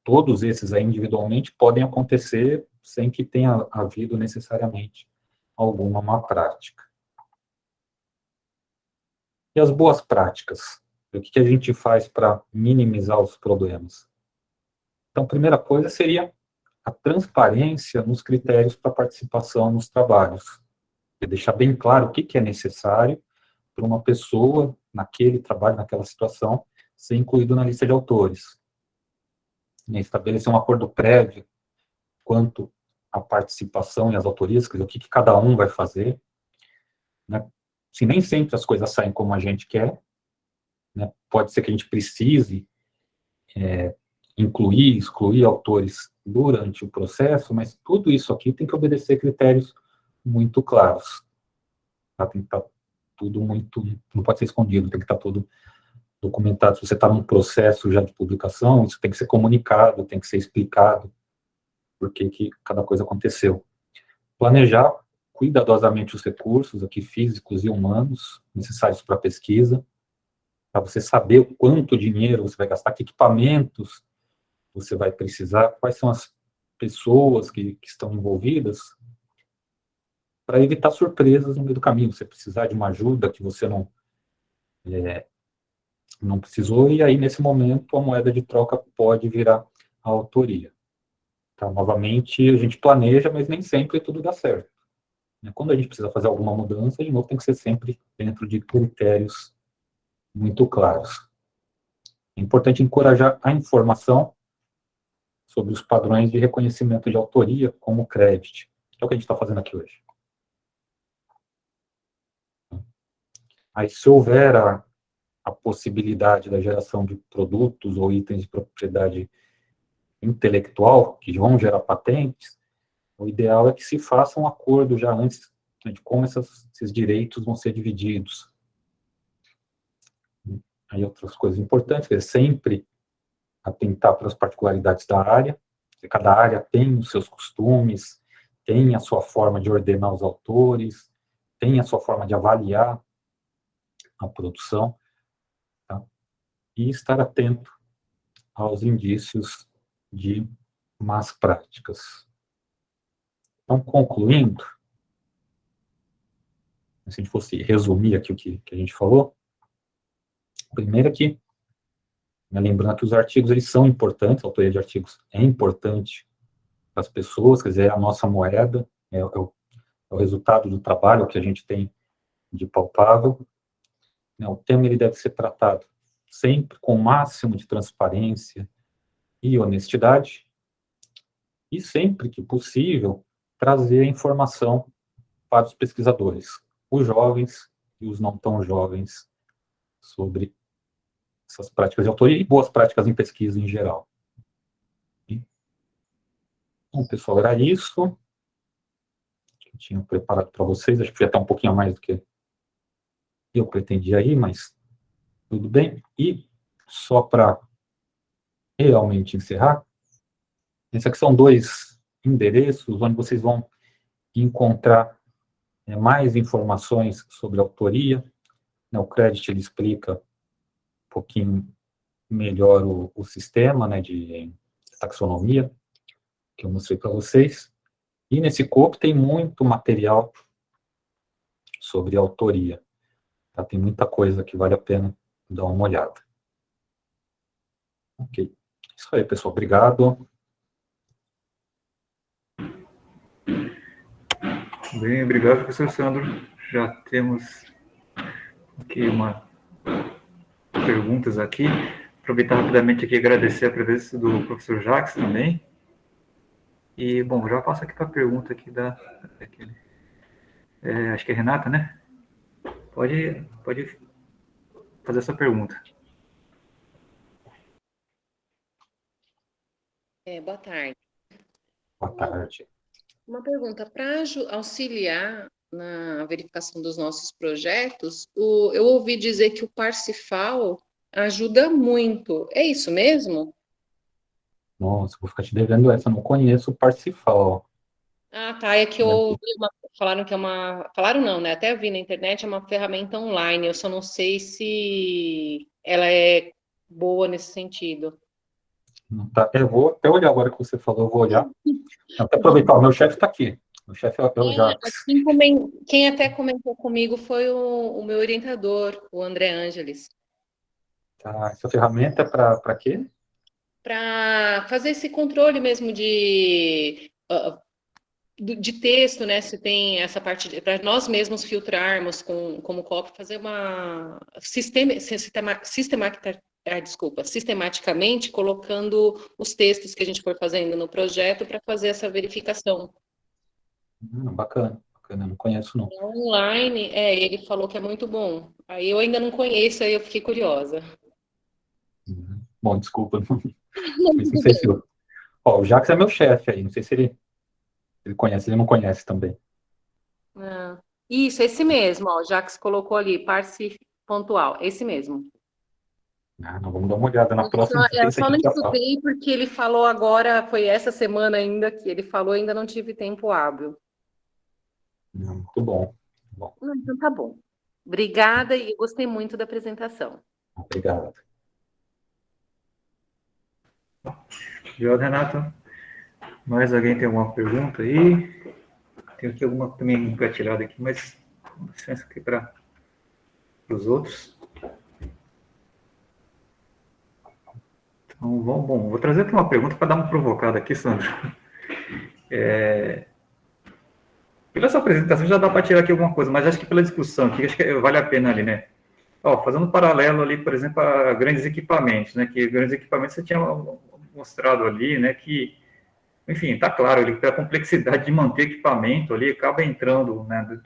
todos esses aí individualmente podem acontecer sem que tenha havido necessariamente alguma má prática. E as boas práticas? O que a gente faz para minimizar os problemas? Então, a primeira coisa seria a transparência nos critérios para participação nos trabalhos. E deixar bem claro o que é necessário para uma pessoa, naquele trabalho, naquela situação, ser incluído na lista de autores. E estabelecer um acordo prévio quanto à participação e às autorias, quer dizer, o que cada um vai fazer. Né? Se nem sempre as coisas saem como a gente quer, né? Pode ser que a gente precise incluir, excluir autores durante o processo, mas tudo isso aqui tem que obedecer critérios muito claros. Tá? Tem que estar tudo muito, não pode ser escondido, tem que estar tudo documentado. Se você está num processo já de publicação, isso tem que ser comunicado, tem que ser explicado por que cada coisa aconteceu. Planejar cuidadosamente os recursos, aqui físicos e humanos, necessários para a pesquisa, para você saber o quanto dinheiro você vai gastar, que equipamentos você vai precisar, quais são as pessoas que estão envolvidas, para evitar surpresas no meio do caminho. Você precisar de uma ajuda que você não precisou, e aí, nesse momento, a moeda de troca pode virar a autoria. Tá? Novamente, a gente planeja, mas nem sempre tudo dá certo. Quando a gente precisa fazer alguma mudança, de novo, tem que ser sempre dentro de critérios muito claros. É importante encorajar a informação sobre os padrões de reconhecimento de autoria, como o CREDIT, que é o que a gente está fazendo aqui hoje. Aí, se houver a possibilidade da geração de produtos ou itens de propriedade intelectual, que vão gerar patentes, o ideal é que se faça um acordo já antes, né, de como esses direitos vão ser divididos. Aí outras coisas importantes, é sempre atentar para as particularidades da área, cada área tem os seus costumes, tem a sua forma de ordenar os autores, tem a sua forma de avaliar a produção, tá? E estar atento aos indícios de más práticas. Então, concluindo, se a gente fosse resumir aqui o que a gente falou, primeiro aqui, lembrando que os artigos eles são importantes, a autoria de artigos é importante para as pessoas, quer dizer, é a nossa moeda, é o resultado do trabalho que a gente tem de palpável. O tema ele deve ser tratado sempre com o máximo de transparência e honestidade, e sempre que possível, trazer a informação para os pesquisadores, os jovens e os não tão jovens, sobre essas práticas de autoria e boas práticas em pesquisa em geral. Bom, pessoal, era isso que eu tinha preparado para vocês. Acho que foi até um pouquinho a mais do que eu pretendia aí, mas tudo bem. E só para realmente encerrar, esses aqui são dois endereços onde vocês vão encontrar mais informações sobre a autoria. O CREDIT ele explica um pouquinho melhor o sistema, né, de taxonomia, que eu mostrei para vocês. E nesse corpo tem muito material sobre autoria. Tá? Tem muita coisa que vale a pena dar uma olhada. Ok. Isso aí, pessoal. Obrigado. Bem, obrigado, professor Sandro. Já temos aqui perguntas aqui. Aproveitar rapidamente aqui e agradecer a presença do professor Jacques também. E, bom, já passo aqui para a pergunta aqui acho que é Renata, né? Pode fazer essa pergunta. Boa tarde. Boa tarde. Uma pergunta, para auxiliar na verificação dos nossos projetos, eu ouvi dizer que o Parsifal ajuda muito. É isso mesmo? Nossa, vou ficar te devendo essa. Eu não conheço o Parsifal. Ah, tá. É que eu ouvi falaram que é uma. Falaram não, né? Até eu vi na internet, é uma ferramenta online. Eu só não sei se ela é boa nesse sentido. Não tá? Eu vou até olhar agora que você falou, eu vou olhar. Até aproveitar, o meu chefe está aqui. O chefe é o Jacques. Quem até comentou comigo foi o meu orientador, o André Ângeles, Tá, essa ferramenta é para quê? para fazer esse controle mesmo de texto, né? Se tem essa parte para nós mesmos filtrarmos como copy, fazer uma sistematicamente colocando os textos que a gente for fazendo no projeto para fazer essa verificação. Bacana, bacana, não conheço não. Online, ele falou que é muito bom. Aí eu ainda não conheço, aí eu fiquei curiosa. Bom, desculpa, não, mas não Tudo sei se... bem. Ó, o Jacques é meu chefe aí, não sei se ele conhece, ele não conhece também. Ah, isso, esse mesmo, ó, já que se colocou ali, parse pontual, esse mesmo. Ah, não, vamos dar uma olhada na próxima, não Eu sei se a só não gente já fala. estudei porque ele falou agora, foi essa semana ainda que ele falou, ainda não tive tempo hábil. Muito bom. Bom, Então tá bom. Obrigada e gostei muito da apresentação. obrigado. Obrigado, Renato. Mais alguém tem alguma pergunta aí? Tem aqui alguma também engatilhada aqui, mas com licença aqui para os outros. Então, bom, vou trazer aqui uma pergunta para dar uma provocada aqui, Sandro. Pela sua apresentação já dá para tirar aqui alguma coisa, mas acho que pela discussão aqui, acho que vale a pena ali, né? Ó, fazendo um paralelo ali, por exemplo, a grandes equipamentos, né? Que grandes equipamentos você tinha mostrado ali, né? Que, enfim, está claro ali que a complexidade de manter equipamento ali acaba entrando, né?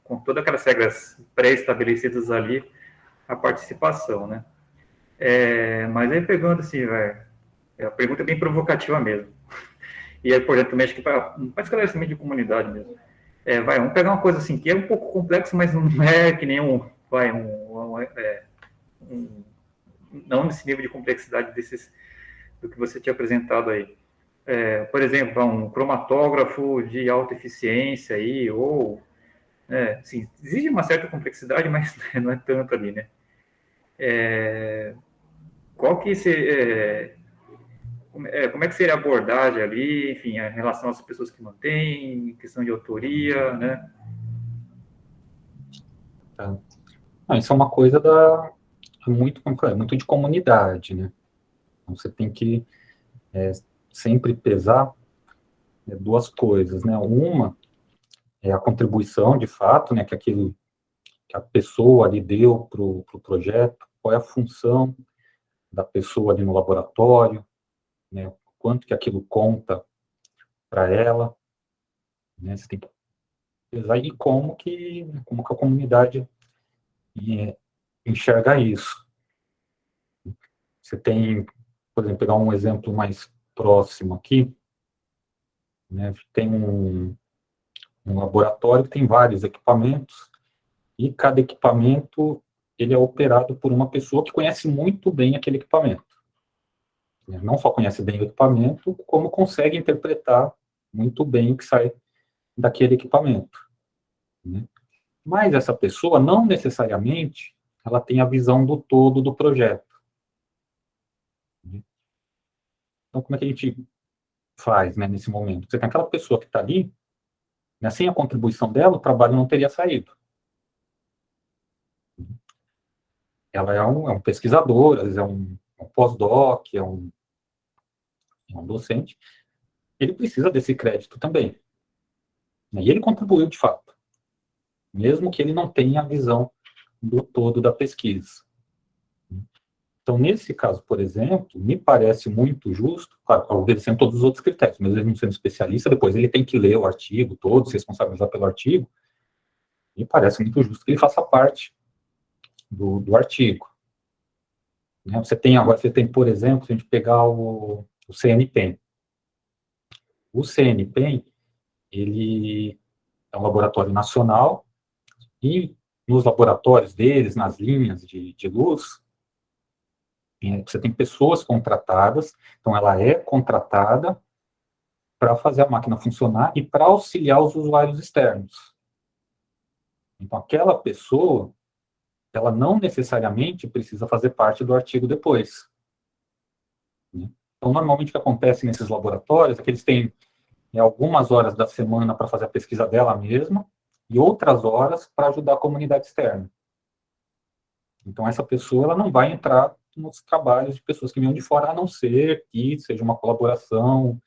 Com todas aquelas regras pré-estabelecidas ali, a participação, né? Mas aí pegando assim, velho, a pergunta é bem provocativa mesmo. E aí, por exemplo, também acho que para esclarecimento de comunidade mesmo. Vamos pegar uma coisa assim, que é um pouco complexo, mas não é que nem não nesse nível de complexidade do que você tinha apresentado aí. Por exemplo, um cromatógrafo de alta eficiência aí, ou, assim, exige uma certa complexidade, mas não é tanto ali, né? Qual que como é que seria a abordagem ali, enfim, em relação às pessoas que mantêm, questão de autoria, né? Tá. Isso é uma coisa muito, muito de comunidade, né? Então, você tem que sempre pesar duas coisas, né? Uma é a contribuição, de fato, né? Que a pessoa ali deu para o projeto, qual é a função da pessoa ali no laboratório, né? Quanto que aquilo conta para ela, né? Você tem que pesar e como que a comunidade enxerga isso. Você tem, por exemplo, pegar um exemplo mais próximo aqui, né? Tem um laboratório que tem vários equipamentos e cada equipamento ele é operado por uma pessoa que conhece muito bem aquele equipamento. Não só conhece bem o equipamento, como consegue interpretar muito bem o que sai daquele equipamento, né? Mas essa pessoa não necessariamente ela tem a visão do todo do projeto, né? Então, como é que a gente faz, né, nesse momento? Você tem aquela pessoa que está ali, né, sem a contribuição dela, o trabalho não teria saído. Ela é um pesquisador, às vezes é um pós-doc, é um docente, ele precisa desse crédito também, né? E ele contribuiu de fato, mesmo que ele não tenha a visão do todo da pesquisa. Então, nesse caso, por exemplo, me parece muito justo, claro, obedecendo todos os outros critérios, mesmo ele não sendo especialista, depois ele tem que ler o artigo todo, se responsabilizar pelo artigo, me parece muito justo que ele faça parte do artigo, né? Você tem, por exemplo, se a gente pegar o CNPEM. O CNPEM, ele é um laboratório nacional, e nos laboratórios deles, nas linhas de luz, você tem pessoas contratadas, então ela é contratada para fazer a máquina funcionar e para auxiliar os usuários externos. Então, aquela pessoa, ela não necessariamente precisa fazer parte do artigo depois. Então, normalmente o que acontece nesses laboratórios é que eles têm algumas horas da semana para fazer a pesquisa dela mesma e outras horas para ajudar a comunidade externa. Então, essa pessoa ela não vai entrar nos trabalhos de pessoas que vêm de fora, a não ser que seja uma colaboração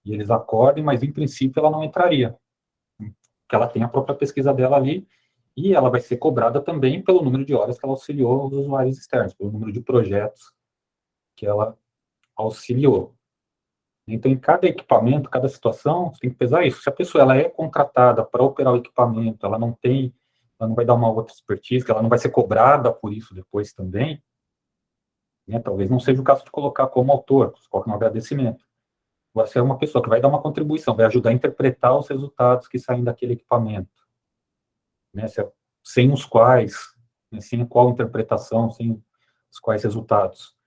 e eles acordem, mas, em princípio, ela não entraria. Porque ela tem a própria pesquisa dela ali e ela vai ser cobrada também pelo número de horas que ela auxiliou os usuários externos, pelo número de projetos que ela auxiliou. Então, em cada equipamento, cada situação, você tem que pesar isso. Se a pessoa ela é contratada para operar o equipamento, ela não vai dar uma outra expertise, que ela não vai ser cobrada por isso depois também, né? Talvez não seja o caso de colocar como autor, você coloca no agradecimento. Agora, se é uma pessoa que vai dar uma contribuição, vai ajudar a interpretar os resultados que saem daquele equipamento, né? Sem os quais, né? Sem qual interpretação, sem os quais resultados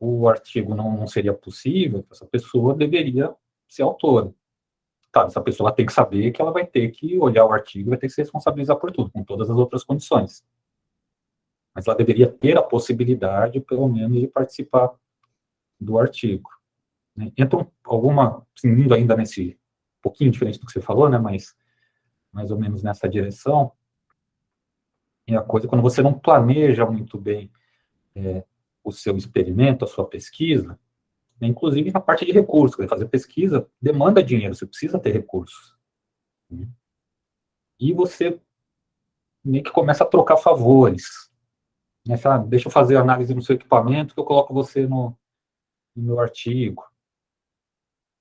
o artigo não seria possível, essa pessoa deveria ser autora. Tá, essa pessoa ela tem que saber que ela vai ter que olhar o artigo, vai ter que se responsabilizar por tudo, com todas as outras condições. Mas ela deveria ter a possibilidade, pelo menos, de participar do artigo. Entra indo ainda nesse, um pouquinho diferente do que você falou, né, mas mais ou menos nessa direção, é a coisa, quando você não planeja muito bem o seu experimento, a sua pesquisa, né, inclusive na parte de recursos, fazer pesquisa demanda dinheiro, você precisa ter recursos. E você meio que começa a trocar favores. Né, deixa eu fazer análise no seu equipamento que eu coloco você no meu artigo.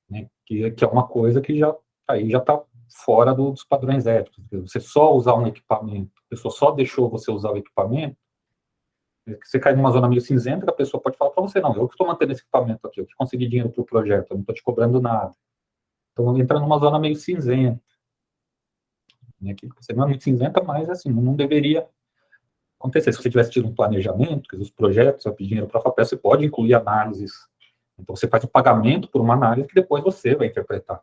Né, que é uma coisa que já está fora dos padrões éticos. Você só usar um equipamento, a pessoa só deixou você usar o equipamento, você cai numa zona meio cinzenta que a pessoa pode falar para você, não, eu que estou mantendo esse equipamento aqui, eu que consegui dinheiro para o projeto, eu não estou te cobrando nada. Então, entra numa zona meio cinzenta. Né, que você não é muito cinzenta, mas, assim, não deveria acontecer. Se você tivesse tido um planejamento, que os projetos, você pedir dinheiro para a FAPESP, você pode incluir análises. Então, você faz o pagamento por uma análise que depois você vai interpretar.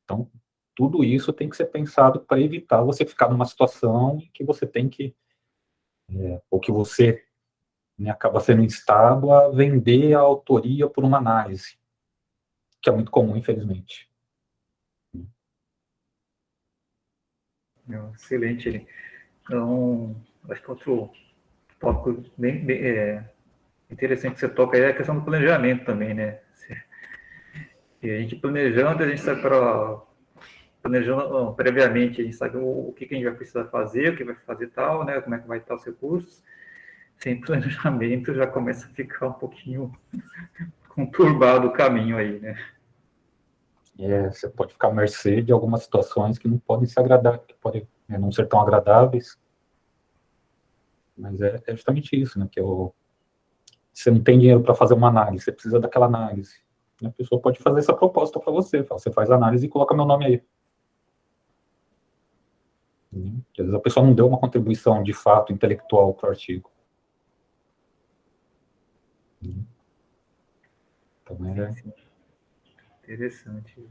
Então, tudo isso tem que ser pensado para evitar você ficar numa situação em que você tem que ou que você, né, acaba sendo instado a vender a autoria por uma análise, que é muito comum, infelizmente. Excelente. Então, acho que outro tópico bem interessante que você toca aí é a questão do planejamento também, né? E a gente planejando, a gente sabe planejando previamente, a gente sabe o que a gente vai precisar fazer, o que vai fazer tal, né? Como é que vai estar os recursos. Sem planejamento já começa a ficar um pouquinho conturbado o caminho aí, né? Você pode ficar à mercê de algumas situações que não podem se agradar, que podem não ser tão agradáveis. Mas é justamente isso, né? Que você não tem dinheiro para fazer uma análise, você precisa daquela análise. A pessoa pode fazer essa proposta para você. Você faz a análise e coloca meu nome aí. Às vezes a pessoa não deu uma contribuição de fato intelectual para o artigo. Então interessante.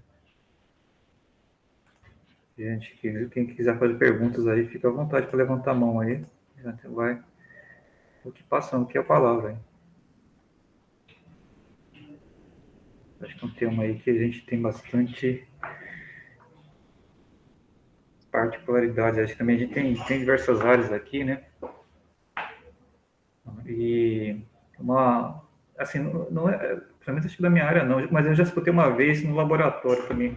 Gente, quem quiser fazer perguntas aí, fica à vontade para levantar a mão aí. Já vai passando aqui a palavra. Aí. Acho que é um tema aí que a gente tem bastante particularidades. Acho que também a gente tem diversas áreas aqui, né? E assim, não é, principalmente acho que da minha área não, mas eu já escutei uma vez no laboratório também,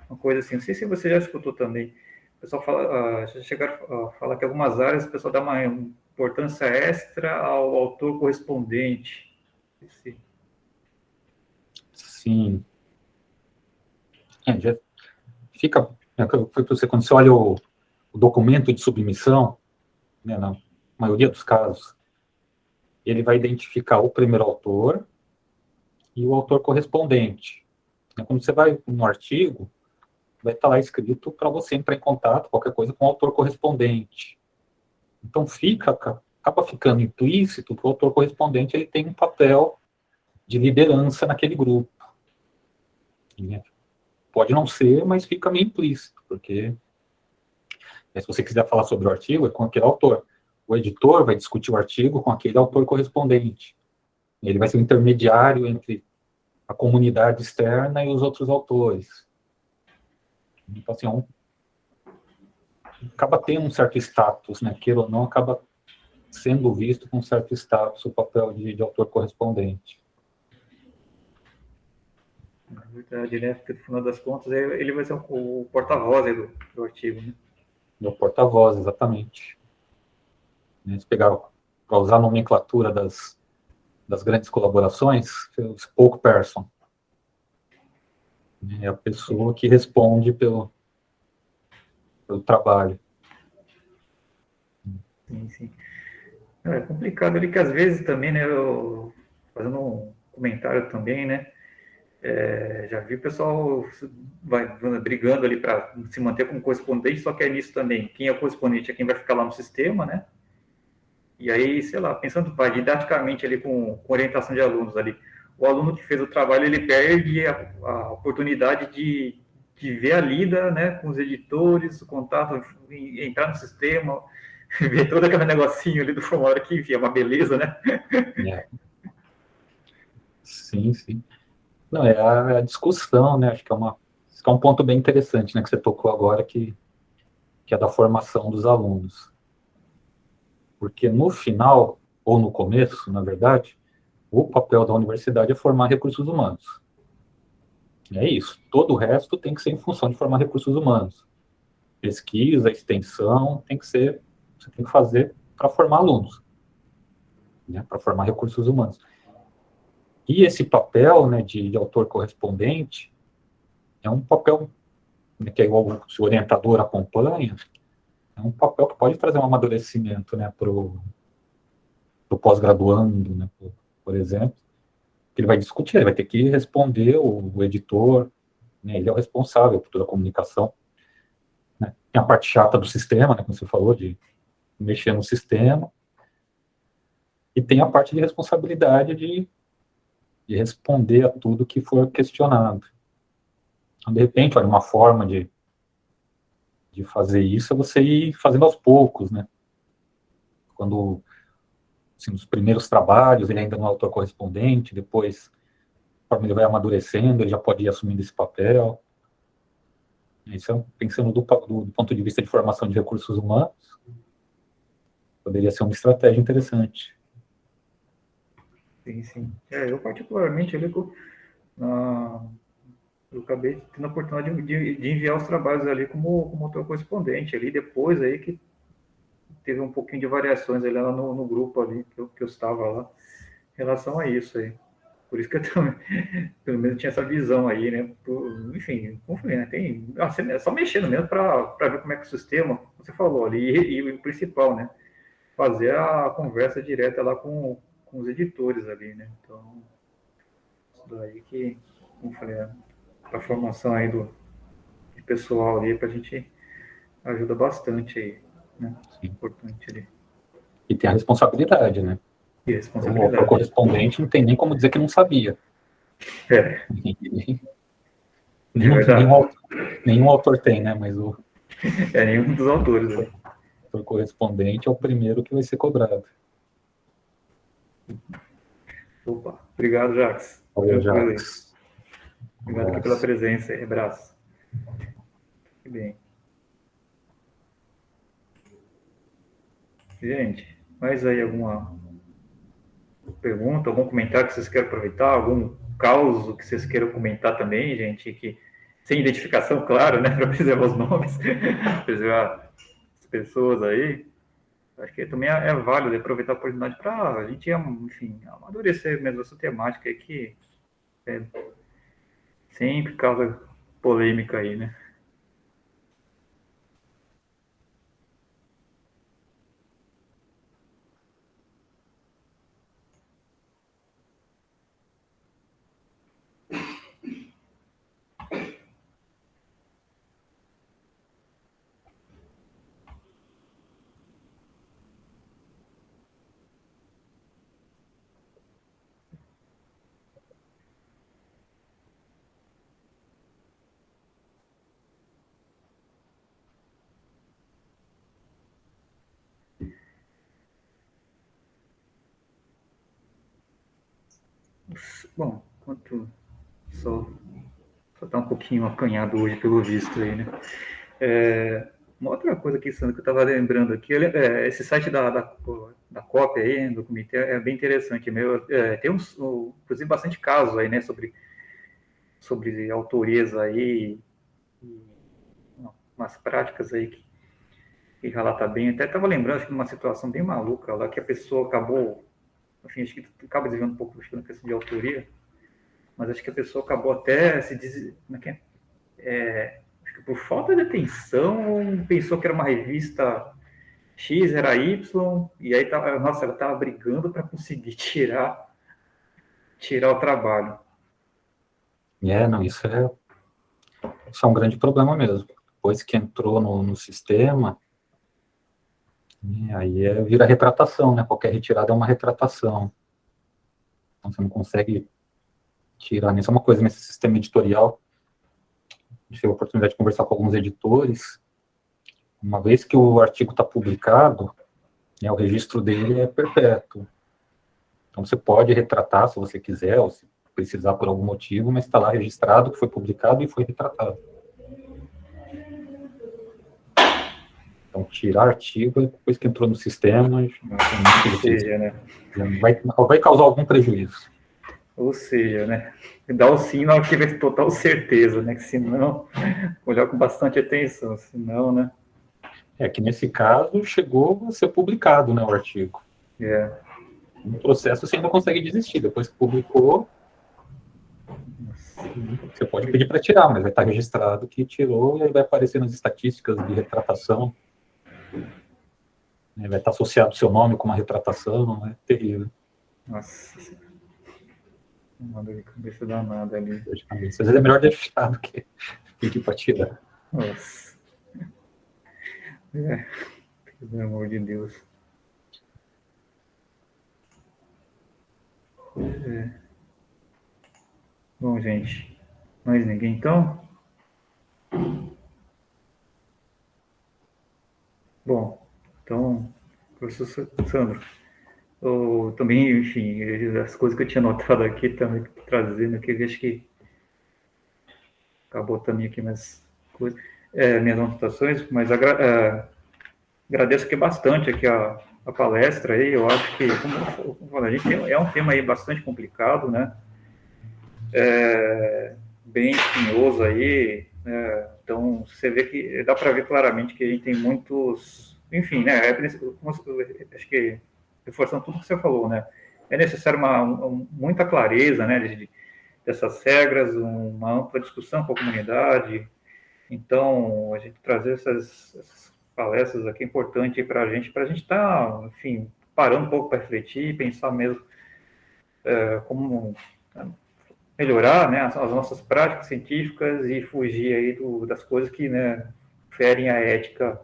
uma coisa assim, não sei se você já escutou também, o pessoal fala, já chegaram a falar que algumas áreas o pessoal dá uma importância extra ao autor correspondente. Sim. Já fica, quando você olha o documento de submissão, né, na maioria dos casos, ele vai identificar o primeiro autor e o autor correspondente. Quando você vai no artigo, vai estar lá escrito para você entrar em contato, qualquer coisa, com o autor correspondente. Então, acaba ficando implícito que o autor correspondente ele tem um papel de liderança naquele grupo. né? Pode não ser, mas fica meio implícito, porque se você quiser falar sobre o artigo, é com aquele autor. O editor vai discutir o artigo com aquele autor correspondente. Ele vai ser o intermediário entre a comunidade externa e os outros autores. Então, assim, acaba tendo um certo status, né? Queira ou não, acaba sendo visto com um certo status o papel de autor correspondente. É verdade, né? Porque no final das contas ele vai ser o porta-voz do artigo, né? Do porta-voz, exatamente. Se pegar para usar a nomenclatura das grandes colaborações, o spokesperson. É a pessoa que responde pelo trabalho. Sim, sim. É complicado ali que às vezes também, né? Fazendo um comentário também, né? Já vi o pessoal brigando ali para se manter como correspondente, só que é nisso também. Quem é correspondente é quem vai ficar lá no sistema, né? E aí, sei lá, pensando didaticamente ali com orientação de alunos ali, o aluno que fez o trabalho, ele perde a oportunidade de ver a lida, né, com os editores, o contato, entrar no sistema, ver todo aquele negocinho ali do formulário que, enfim, é uma beleza, né? É. Sim, sim. Não, é a discussão, né? Acho que é um ponto bem interessante, né, que você tocou agora, que é da formação dos alunos. Porque no final, ou no começo, na verdade, o papel da universidade é formar recursos humanos. É isso. Todo o resto tem que ser em função de formar recursos humanos. Pesquisa, extensão, você tem que fazer para formar alunos, né, para formar recursos humanos. E esse papel, né, de autor correspondente é um papel, né, que o orientador acompanha, é um papel que pode trazer um amadurecimento, né, para o pós-graduando, né, por exemplo, que ele vai discutir, ele vai ter que responder o editor, né, ele é o responsável por toda a comunicação. Né. Tem a parte chata do sistema, né, como você falou, de mexer no sistema, e tem a parte de responsabilidade de responder a tudo que for questionado. Então, de repente, olha, uma forma de fazer isso é você ir fazendo aos poucos, né? Quando, assim, nos primeiros trabalhos, ele ainda não é autor correspondente, depois, conforme ele vai amadurecendo, ele já pode ir assumindo esse papel. Isso, pensando do ponto de vista de formação de recursos humanos, poderia ser uma estratégia interessante. Sim, sim. Eu particularmente, eu acabei tendo a oportunidade de enviar os trabalhos ali como autor correspondente ali, depois aí que teve um pouquinho de variações ali lá no grupo ali que eu estava lá em relação a isso aí. Por isso que eu também, pelo menos, tinha essa visão aí, né? Enfim, como falei, né? É só mexendo mesmo para ver como é que o sistema, você falou ali, e o principal, né? Fazer a conversa direta lá com os editores ali, né? Então, isso daí que, como falei, a formação aí de pessoal ali, para a gente ajuda bastante aí, né? Sim. Importante ali. E tem a responsabilidade, né? E O autor responsabilidade. correspondente não tem nem como dizer que não sabia. É Nenhum, verdade. nenhum autor tem, né? Mas o Nenhum dos autores ali. autor correspondente é o primeiro que vai ser cobrado. Opa, obrigado, Jacques. Olha, Tranquilo aí. Jacques. Um Obrigado aqui pela abraço. presença aí. Abraço. Que bem. Gente, mais aí alguma pergunta, algum comentário que vocês queiram aproveitar, algum caos que vocês queiram comentar também, gente, que sem identificação, claro, né, para preservar os nomes, preservar as pessoas aí. Acho que também é válido aproveitar a oportunidade para a gente, enfim, amadurecer mesmo essa temática aí que sempre causa polêmica aí, né? Bom, enquanto só está um pouquinho acanhado hoje, pelo visto aí, né? Uma outra coisa aqui, Sandro, que eu estava lembrando aqui, esse site da COP aí, do comitê, é bem interessante. Tem inclusive, bastante casos aí, né, sobre autorias aí, umas práticas aí que relata bem. Até estava lembrando, acho que de uma situação bem maluca lá, que a pessoa acabou, enfim, acho que acaba desviando um pouco da questão de autoria, mas acho que a pessoa acabou até acho que por falta de atenção, pensou que era uma revista X, era Y, e aí ela estava brigando para conseguir tirar o trabalho. Não, isso é um grande problema mesmo. Depois que entrou no sistema, aí vira retratação, né? Qualquer retirada é uma retratação. Então você não consegue tirar. Isso é uma coisa nesse sistema editorial. Eu tive a oportunidade de conversar com alguns editores. Uma vez que o artigo está publicado, o registro dele é perpétuo. Então você pode retratar se você quiser, ou se precisar por algum motivo, mas está lá registrado que foi publicado e foi retratado. Então, tirar artigo depois que entrou no sistema, ou seja, né? vai causar algum prejuízo. Ou seja, né? Dá o sim na hora que tiver total certeza, né? Que senão, olhar com bastante atenção, senão, né? Que nesse caso chegou a ser publicado, né, o artigo. No processo você ainda consegue desistir, depois que publicou, você pode pedir para tirar, mas vai estar registrado que tirou e aí vai aparecer nas estatísticas de retratação. Vai estar associado o seu nome com uma retratação, é terrível. Nossa, uma dor de cabeça danada ali. Às vezes é melhor deixar do que pedir para tirar. Nossa. Pelo amor de Deus. Bom, gente, mais ninguém então? Bom, então, professor Sandro, eu também, enfim, as coisas que eu tinha notado aqui, também trazendo aqui, acho que acabou também aqui minhas coisas, minhas anotações, mas agradeço aqui bastante aqui a palestra aí, eu acho que, como a gente é um tema aí bastante complicado, né? Bem espinhoso aí, né? Então você vê que dá para ver claramente que a gente tem muitos, enfim, né? Acho que reforçando tudo que você falou, né? É necessário muita clareza, né? Dessas regras, uma ampla discussão com a comunidade. Então a gente trazer essas palestras aqui é importante para a gente estar, enfim, parando um pouco para refletir e pensar mesmo como melhorar, né, as nossas práticas científicas e fugir aí das coisas que, né, ferem a ética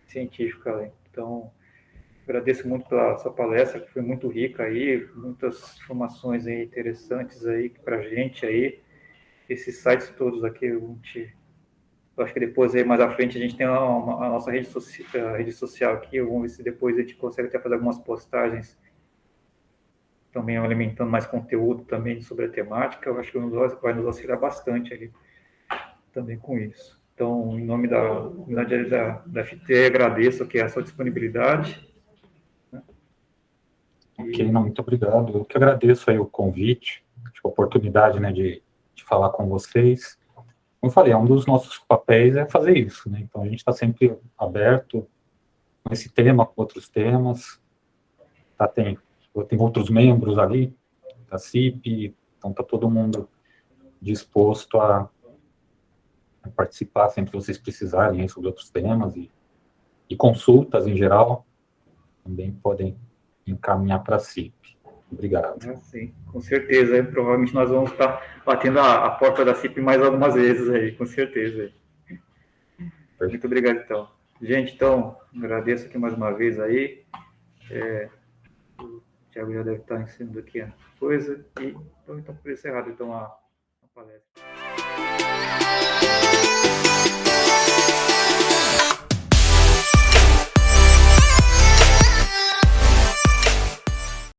científica. Então, agradeço muito pela sua palestra, que foi muito rica aí, muitas informações aí interessantes aí para a gente aí. Esses sites todos aqui, eu acho que depois aí mais à frente a gente tem a nossa rede social aqui, vamos ver se depois a gente consegue até fazer algumas postagens também alimentando mais conteúdo também sobre a temática, eu acho que vai nos auxiliar bastante ali também com isso. Então, em nome da comunidade da FT, agradeço aqui a sua disponibilidade. Ok, não, muito obrigado. Eu que agradeço aí o convite, a oportunidade, né, de falar com vocês. Como eu falei, um dos nossos papéis é fazer isso, né? Então, a gente está sempre aberto com esse tema, com outros temas. Tem outros membros ali da CIP, então está todo mundo disposto a participar sempre que vocês precisarem sobre outros temas e consultas em geral também podem encaminhar para a CIP. Obrigado. Sim, com certeza. Provavelmente nós vamos estar batendo a porta da CIP mais algumas vezes aí, com certeza. Perfeito. Muito obrigado, então. Gente, então, agradeço aqui mais uma vez aí. O Thiago já deve estar ensinando aqui a coisa. E então, por encerrado, então, a palestra.